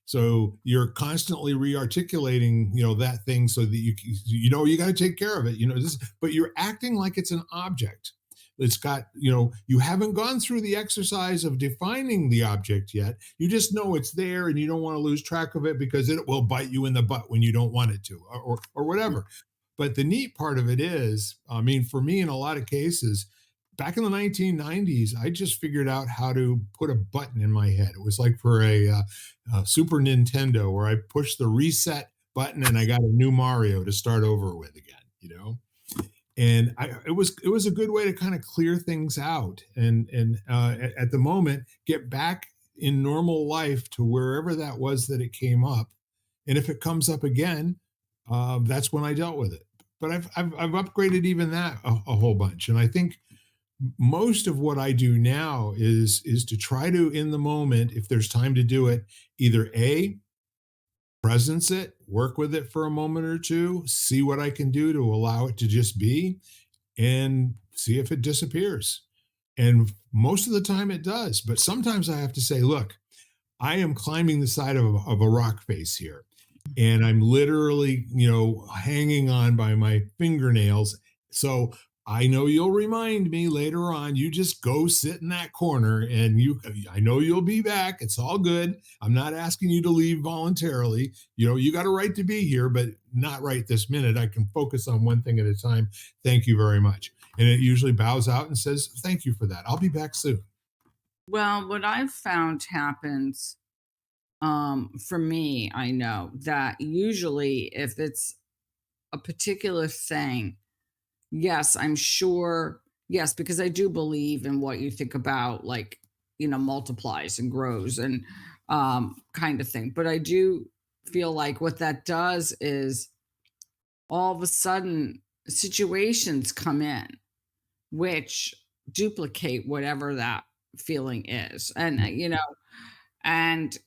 So you're constantly re-articulating, that thing so that you got to take care of it, this, but you're acting like it's an object. It's got, you haven't gone through the exercise of defining the object yet. You just know it's there and you don't want to lose track of it because it will bite you in the butt when you don't want it to or whatever. But the neat part of it is, I mean, for me, in a lot of cases, back in the 1990s, I just figured out how to put a button in my head. It was like for a Super Nintendo where I pushed the reset button and I got a new Mario to start over with again. And it was a good way to kind of clear things out and at the moment get back in normal life to wherever that was that it came up. And if it comes up again, that's when I dealt with it. But I've upgraded even that a whole bunch, and I think most of what I do now is to try to in the moment, if there's time to do it, either a presence it, work with it for a moment or two, see what I can do to allow it to just be, and see if it disappears. And most of the time it does, but sometimes I have to say, look, I am climbing the side of a rock face here. And I'm literally, hanging on by my fingernails. So I know you'll remind me later on. You just go sit in that corner and I know you'll be back. It's all good. I'm not asking you to leave voluntarily. You got a right to be here, but not right this minute. I can focus on one thing at a time. Thank you very much. And it usually bows out and says, thank you for that. I'll be back soon. Well, what I've found happens, for me, I know that usually if it's a particular thing, yes, I'm sure. Yes, because I do believe in what you think about, like, multiplies and grows and kind of thing. But I do feel like what that does is all of a sudden situations come in which duplicate whatever that feeling is. And, and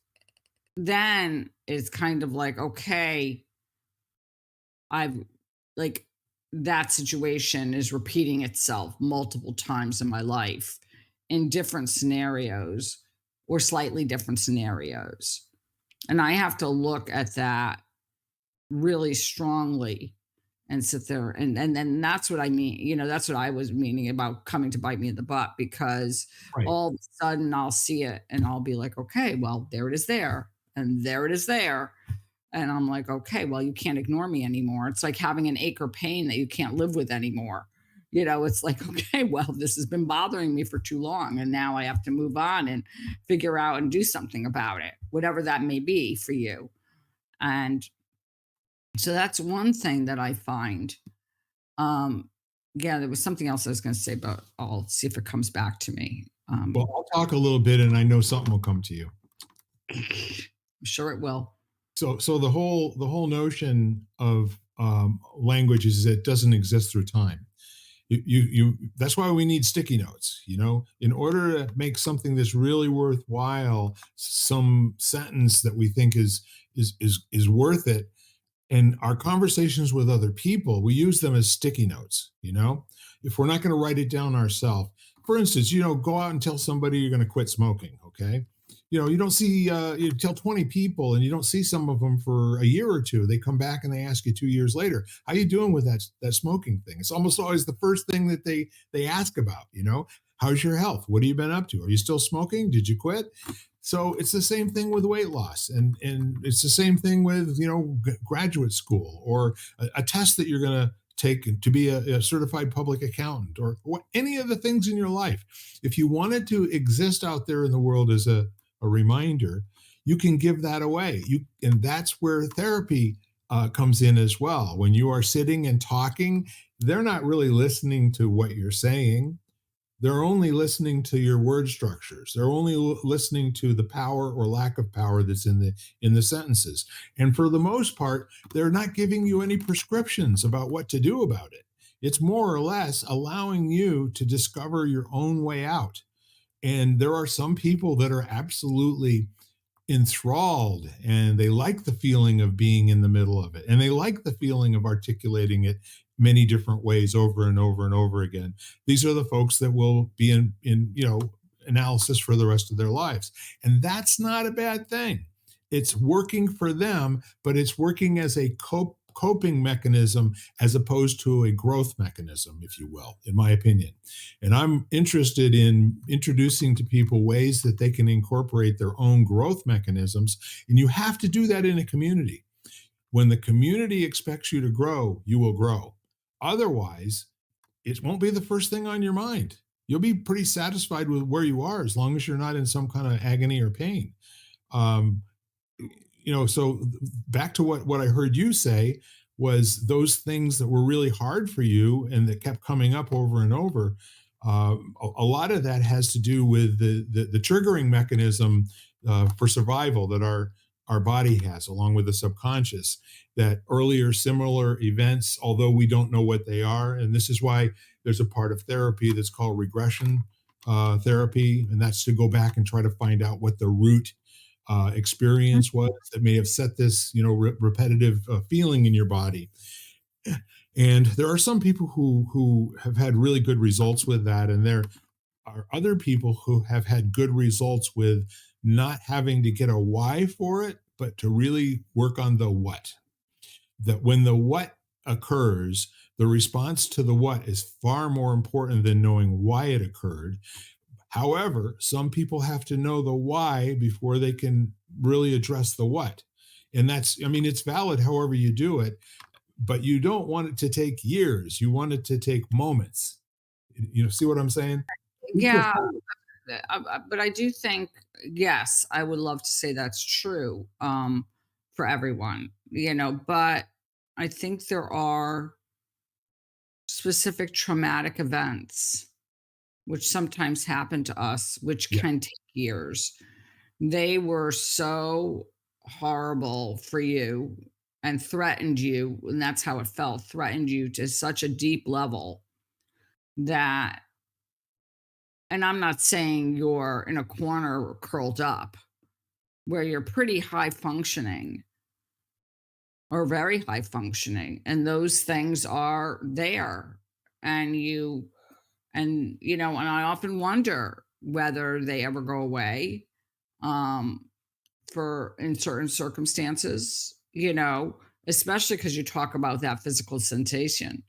then it's kind of like, okay, I've like that situation is repeating itself multiple times in my life in different scenarios or slightly different scenarios. And I have to look at that really strongly and sit there and then that's what I mean, that's what I was meaning about coming to bite me in the butt because Right. all of a sudden I'll see it and I'll be like, okay, well, there it is there, and there it is there. And I'm like, okay, well, you can't ignore me anymore. It's like having an ache or pain that you can't live with anymore. It's like, okay, well, this has been bothering me for too long. And now I have to move on and figure out and do something about it, whatever that may be for you. And so that's one thing that I find. Um, yeah, there was something else I was going to say, but I'll see if it comes back to me. Well, I'll talk a little bit, and I know something will come to you. I'm sure it will. So the whole notion of language is that it doesn't exist through time. That's why we need sticky notes, in order to make something that's really worthwhile, some sentence that we think is worth it. And our conversations with other people, we use them as sticky notes. If we're not going to write it down ourselves, for instance, go out and tell somebody you're going to quit smoking. Okay. You don't see, you tell 20 people and you don't see some of them for a year or two. They come back and they ask you 2 years later, how you doing with that smoking thing? It's almost always the first thing that they ask about. How's your health? What have you been up to? Are you still smoking? Did you quit? So it's the same thing with weight loss, and it's the same thing with graduate school, or a test that you're going to take to be a certified public accountant, or any of the things in your life. If you wanted to exist out there in the world as a reminder, you can give that away. And that's where therapy comes in as well. When you are sitting and talking, they're not really listening to what you're saying. They're only listening to your word structures. They're only listening to the power or lack of power that's in the sentences. And for the most part, they're not giving you any prescriptions about what to do about it. It's more or less allowing you to discover your own way out. And there are some people that are absolutely enthralled, and they like the feeling of being in the middle of it, and they like the feeling of articulating it many different ways over and over and over again. These are the folks that will be in analysis for the rest of their lives, and that's not a bad thing. It's working for them, but it's working as a coping mechanism as opposed to a growth mechanism, if you will, in my opinion. And I'm interested in introducing to people ways that they can incorporate their own growth mechanisms. And you have to do that in a community. When the community expects you to grow, you will grow. Otherwise, it won't be the first thing on your mind. You'll be pretty satisfied with where you are as long as you're not in some kind of agony or pain. Um, so back to what I heard you say was those things that were really hard for you and that kept coming up over and over. A lot of that has to do with the triggering mechanism for survival that our body has, along with the subconscious. That earlier similar events, although we don't know what they are, and this is why there's a part of therapy that's called regression therapy, and that's to go back and try to find out what the root experience was that may have set this repetitive feeling in your body. And there are some people who have had really good results with that, and there are other people who have had good results with not having to get a why for it, but to really work on the what. That when the what occurs, the response to the what is far more important than knowing why it occurred. However, some people have to know the why before they can really address the what. And it's valid however you do it, but you don't want it to take years. You want it to take moments. See what I'm saying? Yeah, but I do think, yes, I would love to say that's true, for everyone, but I think there are specific traumatic events which sometimes happen to us, which Yeah. can take years. They were so horrible for you and threatened you, and that's how it felt, threatened you to such a deep level that, and I'm not saying you're in a corner curled up, where you're pretty high functioning or very high functioning, and those things are there. And and I often wonder whether they ever go away, um, for in certain circumstances, especially because you talk about that physical sensation.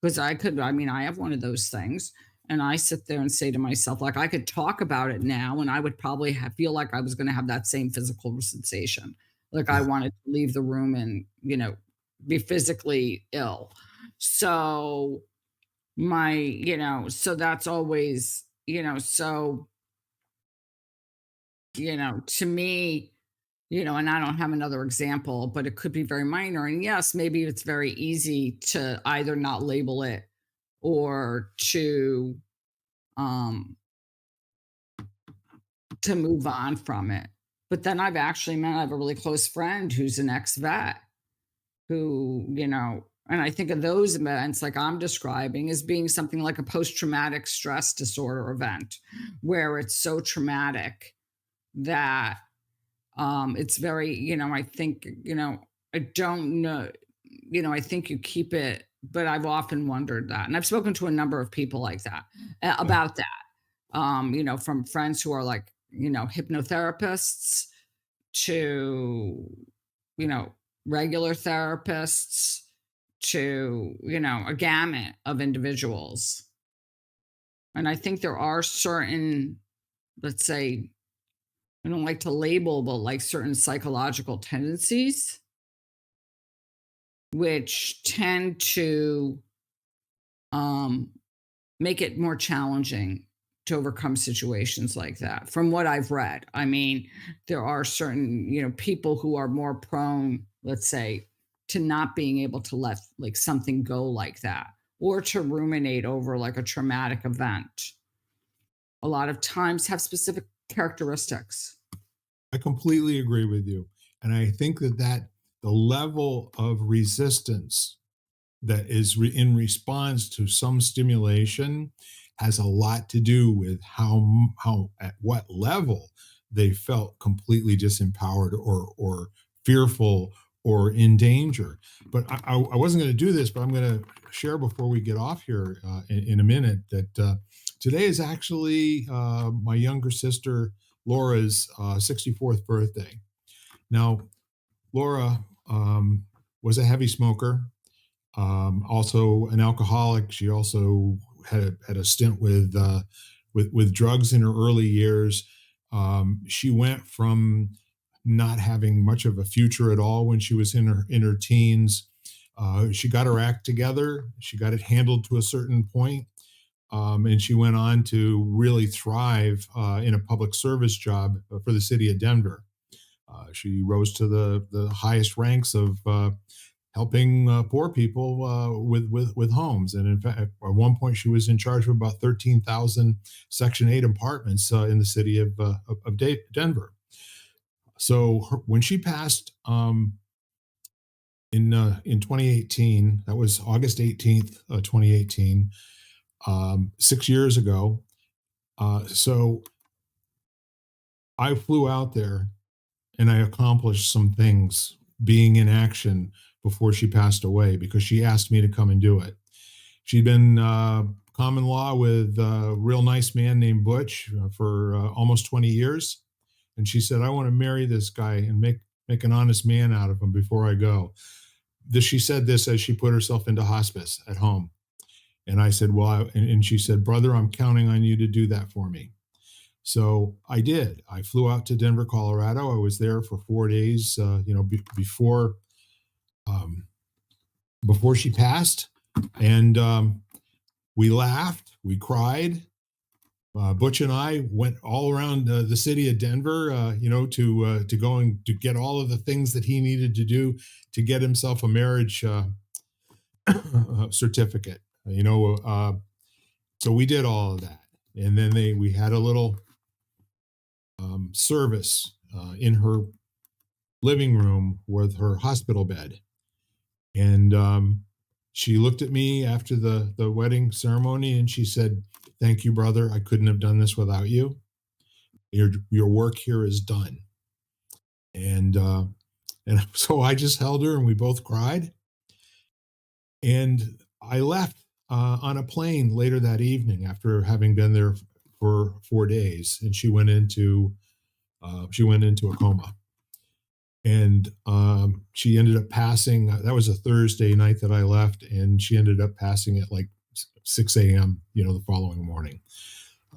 Because I have one of those things, and I sit there and say to myself, like, I could talk about it now, and I would probably feel like I was going to have that same physical sensation. Like I Yeah. wanted to leave the room and, be physically ill. So so that's always, to me, and I don't have another example, but it could be very minor. And yes, maybe it's very easy to either not label it or um to move on from it. But then I have a really close friend who's an ex-vet who, and I think of those events like I'm describing as being something like a post-traumatic stress disorder event where it's so traumatic that it's very, I think, I don't know, I think you keep it, but I've often wondered that. And I've spoken to a number of people like that Yeah. about that. From friends who are like, hypnotherapists to, you know, regular therapists to, a gamut of individuals. And I think there are certain, let's say, I don't like to label, but like certain psychological tendencies, which tend to um, make it more challenging to overcome situations like that. From what I've read, I mean, there are certain, people who are more prone, let's say, to not being able to let like something go like that or to ruminate over like a traumatic event. A lot of times have specific characteristics. I completely agree with you. And I think that the level of resistance that is in response to some stimulation has a lot to do with how at what level they felt completely disempowered or fearful or in danger. But I wasn't going to do this, but I'm going to share before we get off here in a minute that today is actually my younger sister Laura's 64th birthday. Now, Laura was a heavy smoker, also an alcoholic. She also had a stint with drugs in her early years. She went from not having much of a future at all when she was in her teens. She got her act together. She got it handled to a certain point, and she went on to really thrive in a public service job for the city of Denver. She rose to the highest ranks of helping poor people with homes. And in fact, at one point, she was in charge of about 13,000 Section 8 apartments in the city of Denver. So when she passed in 2018, that was August 18th, 2018, 6 years ago. So I flew out there and I accomplished some things being in action before she passed away because she asked me to come and do it. She'd been common law with a real nice man named Butch for almost 20 years. And she said, I want to marry this guy and make an honest man out of him before I go. She said this as she put herself into hospice at home. And I said, well, and she said, brother, I'm counting on you to do that for me. So I did. I flew out to Denver, Colorado. I was there for 4 days, um, before she passed, and we laughed, we cried. Butch and I went all around the city of Denver, to go and to get all of the things that he needed to do to get himself a marriage certificate. So we did all of that, and then we had a little service in her living room with her hospital bed. And she looked at me after the wedding ceremony and she said, thank you, brother. I couldn't have done this without you. Your work here is done. And so I just held her and we both cried. And I left on a plane later that evening after having been there for 4 days. And she went into a coma. And she ended up passing. That was a Thursday night that I left, and she ended up passing at like 6 a.m. The following morning.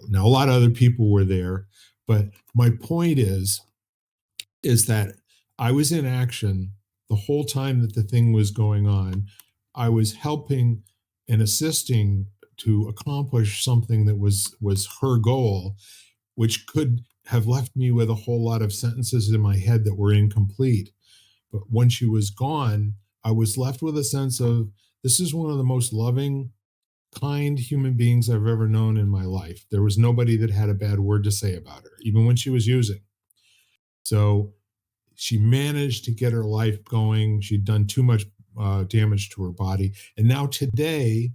Now, a lot of other people were there, but my point is that I was in action the whole time that the thing was going on. I was helping and assisting to accomplish something that was her goal, which could have left me with a whole lot of sentences in my head that were incomplete. But when she was gone, I was left with a sense of this is one of the most loving, kind human beings I've ever known in my life. There was nobody that had a bad word to say about her, even when she was using. So she managed to get her life going. She'd done too much damage to her body. And now today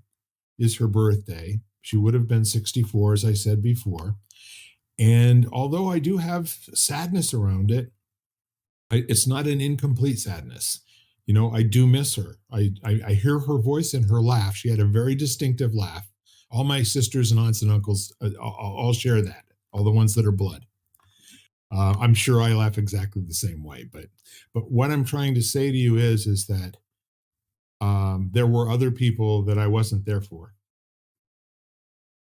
is her birthday. She would have been 64, as I said before. And although I do have sadness around it, it's not an incomplete sadness. You know, I do miss her. I hear her voice and her laugh. She had a very distinctive laugh. All my sisters and aunts and uncles all share that, all the ones that are blood. I'm sure I laugh exactly the same way. But what I'm trying to say to you is that there were other people that I wasn't there for.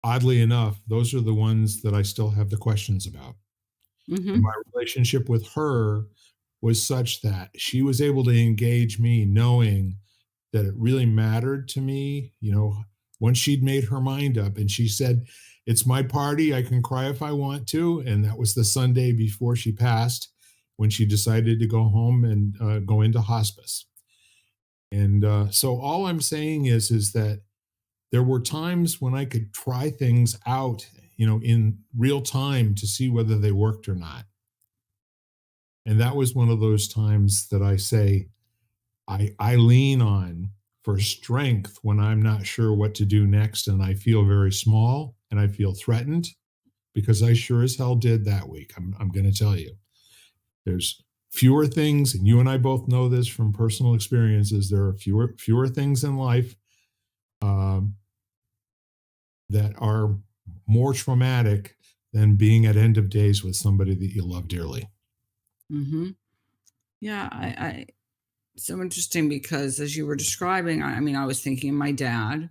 Oddly enough, those are the ones that I still have the questions about. And Hmm. my relationship with her was such that she was able to engage me knowing that it really mattered to me. You know, once she'd made her mind up and she said, it's my party, I can cry if I want to. And that was the Sunday before she passed, when she decided to go home and go into hospice. And so all I'm saying is that there were times when I could try things out, you know, in real time to see whether they worked or not. And that was one of those times that I say I lean on for strength when I'm not sure what to do next and I feel very small and I feel threatened, because I sure as hell did that week. I'm going to tell you. There's fewer things, and you and I both know this from personal experiences. There are fewer things in life um, that are more traumatic than being at end of days with somebody that you love dearly. Hmm. Yeah, so interesting because as you were describing, I mean, I was thinking of my dad,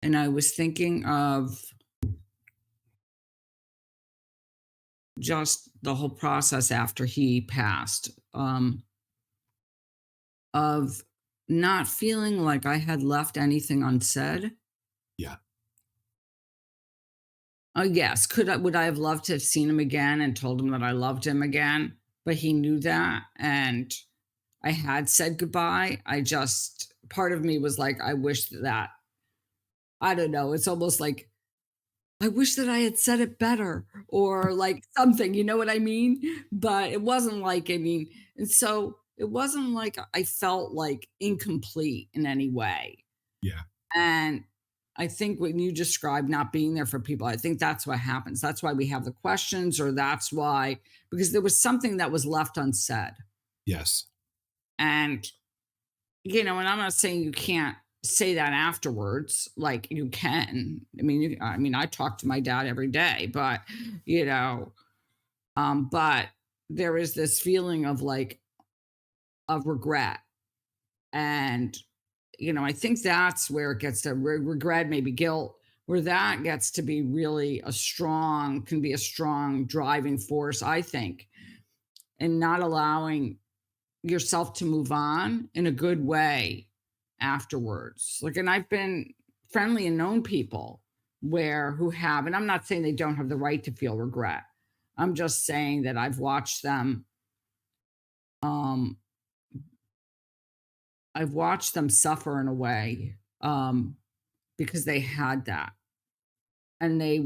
and I was thinking of just the whole process after he passed, of not feeling like I had left anything unsaid. Yeah. Yes, would I have loved to have seen him again and told him that I loved him again? But he knew that, and I had said goodbye. I just part of me was like, I wish that I don't know. It's almost like I wish that I had said it better or like something, you know what I mean? But it wasn't like, I mean, and so it wasn't like I felt like incomplete in any way. Yeah. And I think when you describe not being there for people, I think that's what happens. That's why we have the questions, or that's why, because there was something that was left unsaid. Yes. And, and I'm not saying you can't say that afterwards, like you can. I mean, I talk to my dad every day, but, you know, but there is this feeling of like, of regret. And I think that's where it gets to regret, maybe guilt, where that gets to be really can be a strong driving force, I think, and not allowing yourself to move on in a good way afterwards. Like, and I've been friendly and known people who have, and I'm not saying they don't have the right to feel regret. I'm just saying that um, I've watched them suffer in a way, because they had that. And they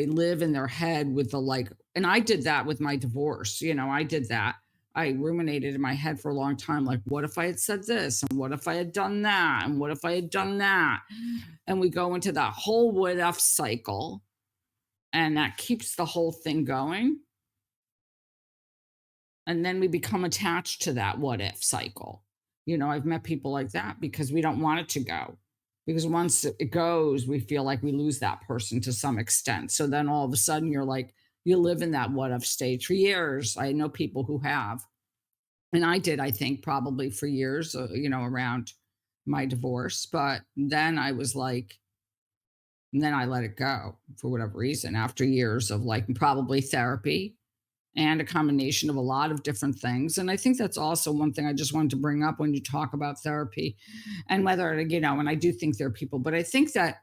live in their head with the like, and I did that with my divorce. I did that. I ruminated in my head for a long time, like, what if I had said this? And what if I had done that? And what if I had done that? And we go into that whole what if cycle, and that keeps the whole thing going. And then we become attached to that what if cycle. I've met people like that because we don't want it to go. Because once it goes, we feel like we lose that person to some extent. So then all of a sudden you're like, you live in that what if stage for years. I know people who have. And I did, I think, probably for years, around my divorce. But then I was like, and then I let it go for whatever reason after years of like probably therapy and a combination of a lot of different things. And I think that's also one thing I just wanted to bring up when you talk about therapy and whether, and I do think there are people, but I think that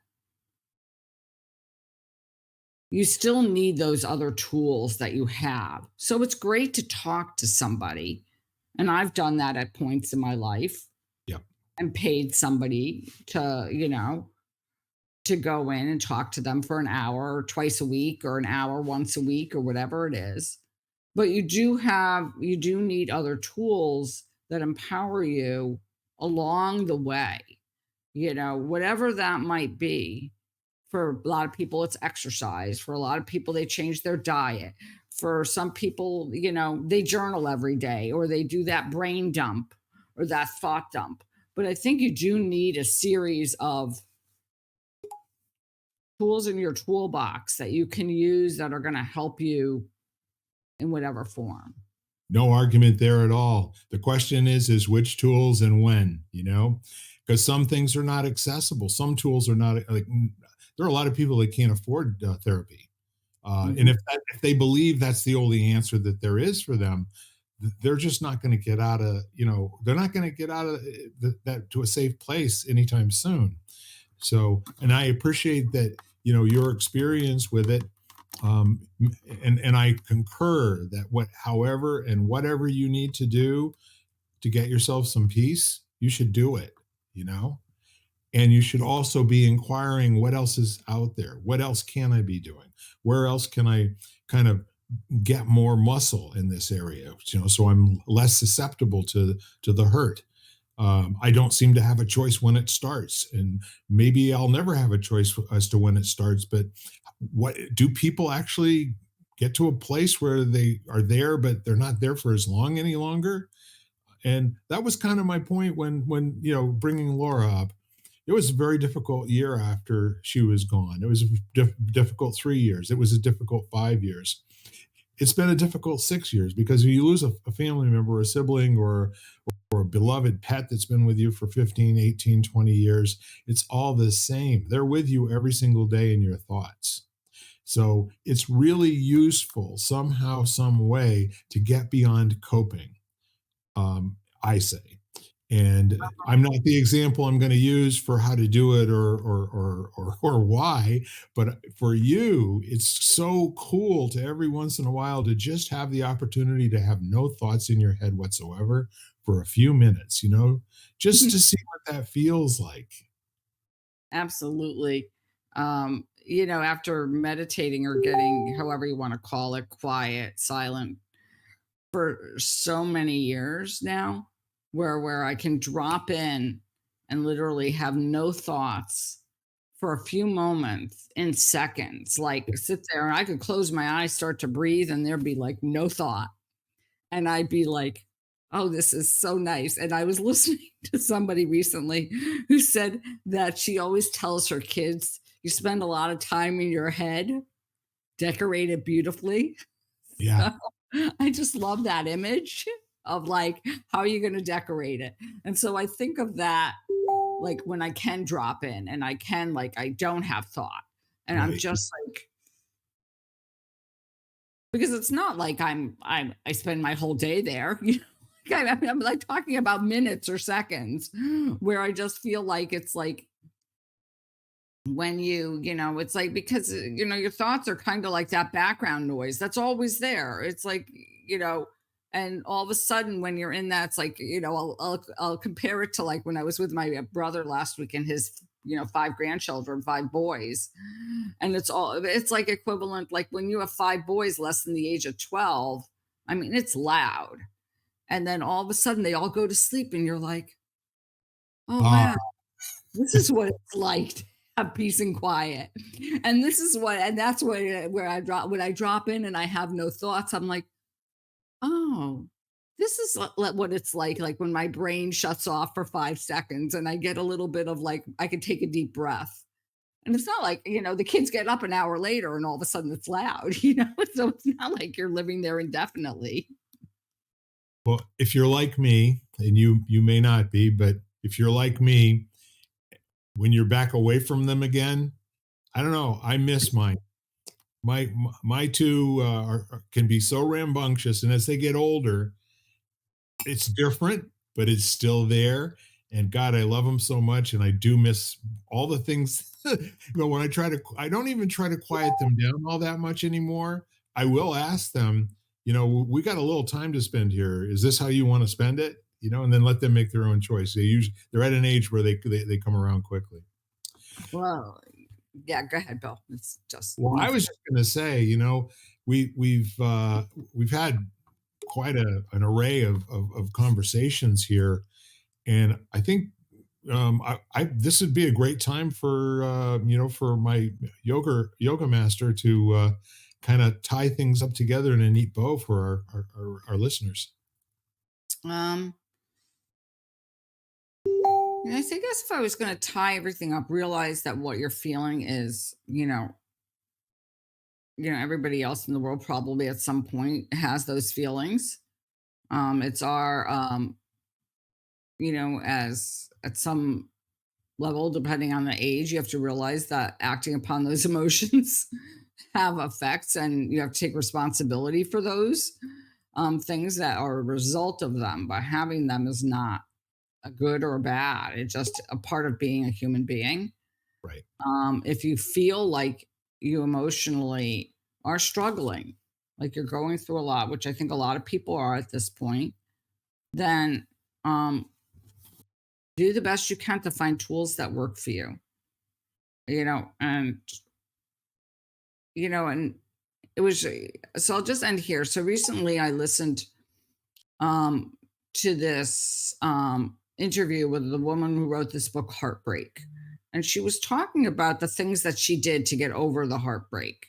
you still need those other tools that you have. So it's great to talk to somebody. And I've done that at points in my life Yeah. and paid somebody to go in and talk to them for an hour or twice a week or an hour once a week or whatever it is. But you do need other tools that empower you along the way, whatever that might be. For a lot of people, it's exercise. For a lot of people, they change their diet. For some people, they journal every day or they do that brain dump or that thought dump. But I think you do need a series of tools in your toolbox that you can use that are going to help you in whatever form. No argument there at all. The question is which tools and when, because some things are not accessible. Some tools are not like, there are a lot of people that can't afford therapy. And Mhm. if they believe that's the only answer that there is for them, they're just not going to get out of, they're not going to get out of that to a safe place anytime soon. So, and I appreciate that, your experience with it. And I concur that however and whatever you need to do to get yourself some peace, you should do it, you know? And you should also be inquiring what else is out there? What else can I be doing? Where else can I kind of get more muscle in this area, so I'm less susceptible to the hurt. I don't seem to have a choice when it starts, and maybe I'll never have a choice as to when it starts. But what do people actually get to a place where they are there, but they're not there for as long any longer? And that was kind of my point when bringing Laura up. It was a very difficult year after she was gone. It was a difficult 3 years. It was a difficult 5 years. It's been a difficult 6 years because you lose a family member, a sibling, or a beloved pet that's been with you for 15, 18, 20 years. It's all the same. They're with you every single day in your thoughts. So it's really useful somehow, some way to get beyond coping, I say. And I'm not the example I'm going to use for how to do it or why, but for you, it's so cool to every once in a while to just have the opportunity to have no thoughts in your head whatsoever for a few minutes, just to see what that feels like. Absolutely. After meditating or getting, however you want to call it, quiet, silent for so many years now, where I can drop in and literally have no thoughts for a few moments in seconds, like sit there and I could close my eyes, start to breathe, and there'd be like no thought. And I'd be like, oh, this is so nice. And I was listening to somebody recently who said that she always tells her kids, you spend a lot of time in your head, decorate it beautifully. Yeah, I just love that image of like, how are you going to decorate it? And so I think of that like when I can drop in and I can, like, I don't have thought. And I'm right. just like, because it's not like I spend my whole day there. I'm like talking about minutes or seconds where I just feel like it's like when it's like because your thoughts are kind of like that background noise that's always there. It's like, you know, and all of a sudden when you're in that, it's like, I'll compare it to like when I was with my brother last week and his, five grandchildren, five boys. And it's like equivalent, like when you have five boys less than the age of 12, I mean, it's loud. And then all of a sudden they all go to sleep and you're like, oh Ah, wow, this is what it's like to have peace and quiet. And that's where I drop when I drop in and I have no thoughts. I'm like, oh, this is what it's like when my brain shuts off for 5 seconds and I get a little bit of like I can take a deep breath. And it's not like, the kids get up an hour later and all of a sudden it's loud, So it's not like you're living there indefinitely. well, if you're like me, and you may not be, but if you're like me, when you're back away from them again, I don't know. I miss mine. my two can be so rambunctious, and as they get older, it's different, but it's still there. And God, I love them so much, and I do miss all the things. When I don't even try to quiet them down all that much anymore. I will ask them, we got a little time to spend here. Is this how you want to spend it? And then let them make their own choice. They're at an age where they come around quickly. Well, yeah, go ahead, Bill. It's just Well, I was just going to say, we've had quite an array of conversations here, and I think this would be a great time for my yoga master to kind of tie things up together in a neat bow for our listeners. I guess if I was going to tie everything up, realize that what you're feeling is, everybody else in the world probably at some point has those feelings. It's our, as at some level, depending on the age, you have to realize that acting upon those emotions have effects, and you have to take responsibility for those things that are a result of them. But having them is not a good or a bad. It's just a part of being a human being. Right. If you feel like you emotionally are struggling, like you're going through a lot, which I think a lot of people are at this point, then do the best you can to find tools that work for you. And it was, so I'll just end here. So recently I listened to this interview with the woman who wrote this book, Heartbreak. And she was talking about the things that she did to get over the heartbreak.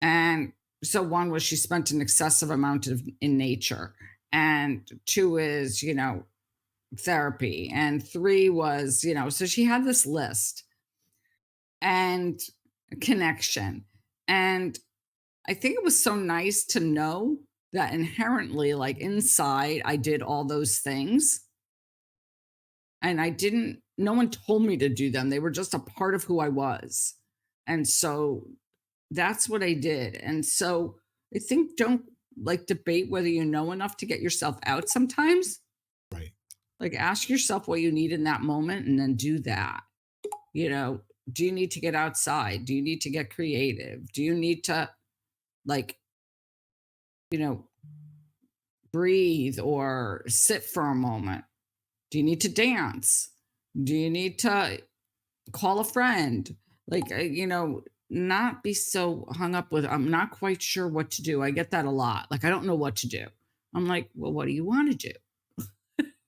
And so one was she spent an excessive amount in nature. And 2 is, therapy. And 3 was, so she had this list and connection. And I think it was so nice to know that inherently, like inside, I did all those things. And no one told me to do them. They were just a part of who I was. And so that's what I did. And so I think don't debate whether you know enough to get yourself out sometimes. Right. Ask yourself what you need in that moment and then do that. Do you need to get outside? Do you need to get creative? Do you need to breathe or sit for a moment? Do you need to dance? Do you need to call a friend? Not be so hung up with, I'm not quite sure what to do. I get that a lot. I don't know what to do. I'm like, well, what do you want to do?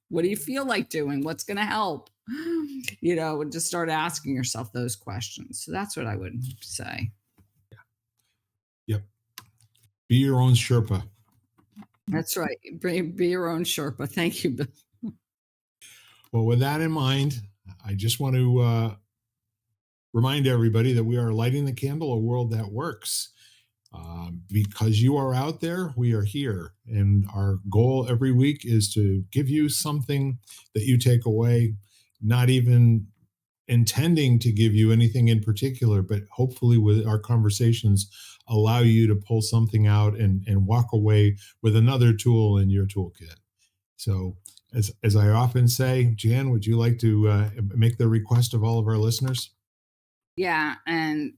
What do you feel like doing? What's going to help? And just start asking yourself those questions. So that's what I would say. Yep. Be your own Sherpa. That's right. Be your own Sherpa. Thank you, Bill. Well, with that in mind, I just want to remind everybody that we are lighting the candle, a world that works. Because you are out there, we are here. And our goal every week is to give you something that you take away, not even intending to give you anything in particular, but hopefully with our conversations allow you to pull something out and walk away with another tool in your toolkit. So as I often say, Jan, would you like to make the request of all of our listeners? Yeah. And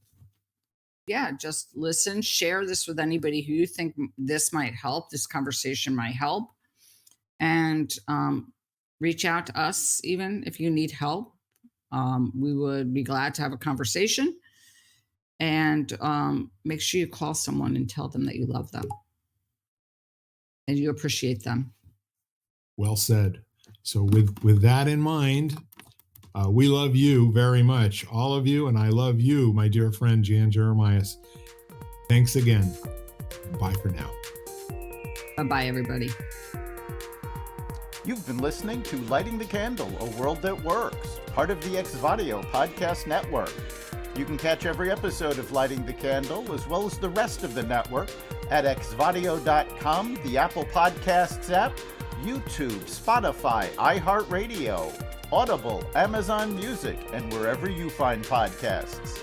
just listen, share this with anybody who you think this might help, this conversation might help. And reach out to us even if you need help. We would be glad to have a conversation. And make sure you call someone and tell them that you love them and you appreciate them. Well said. So with that in mind, we love you very much, all of you, and I love you, my dear friend Jan Jeremias. Thanks again. Bye for now. Bye-bye, everybody. You've been listening to Lighting the Candle, a World That Works, part of the Xvadio podcast network. You can catch every episode of Lighting the Candle, as well as the rest of the network, at xvadio.com, the Apple Podcasts app, YouTube, Spotify, iHeartRadio, Audible, Amazon Music, and wherever you find podcasts.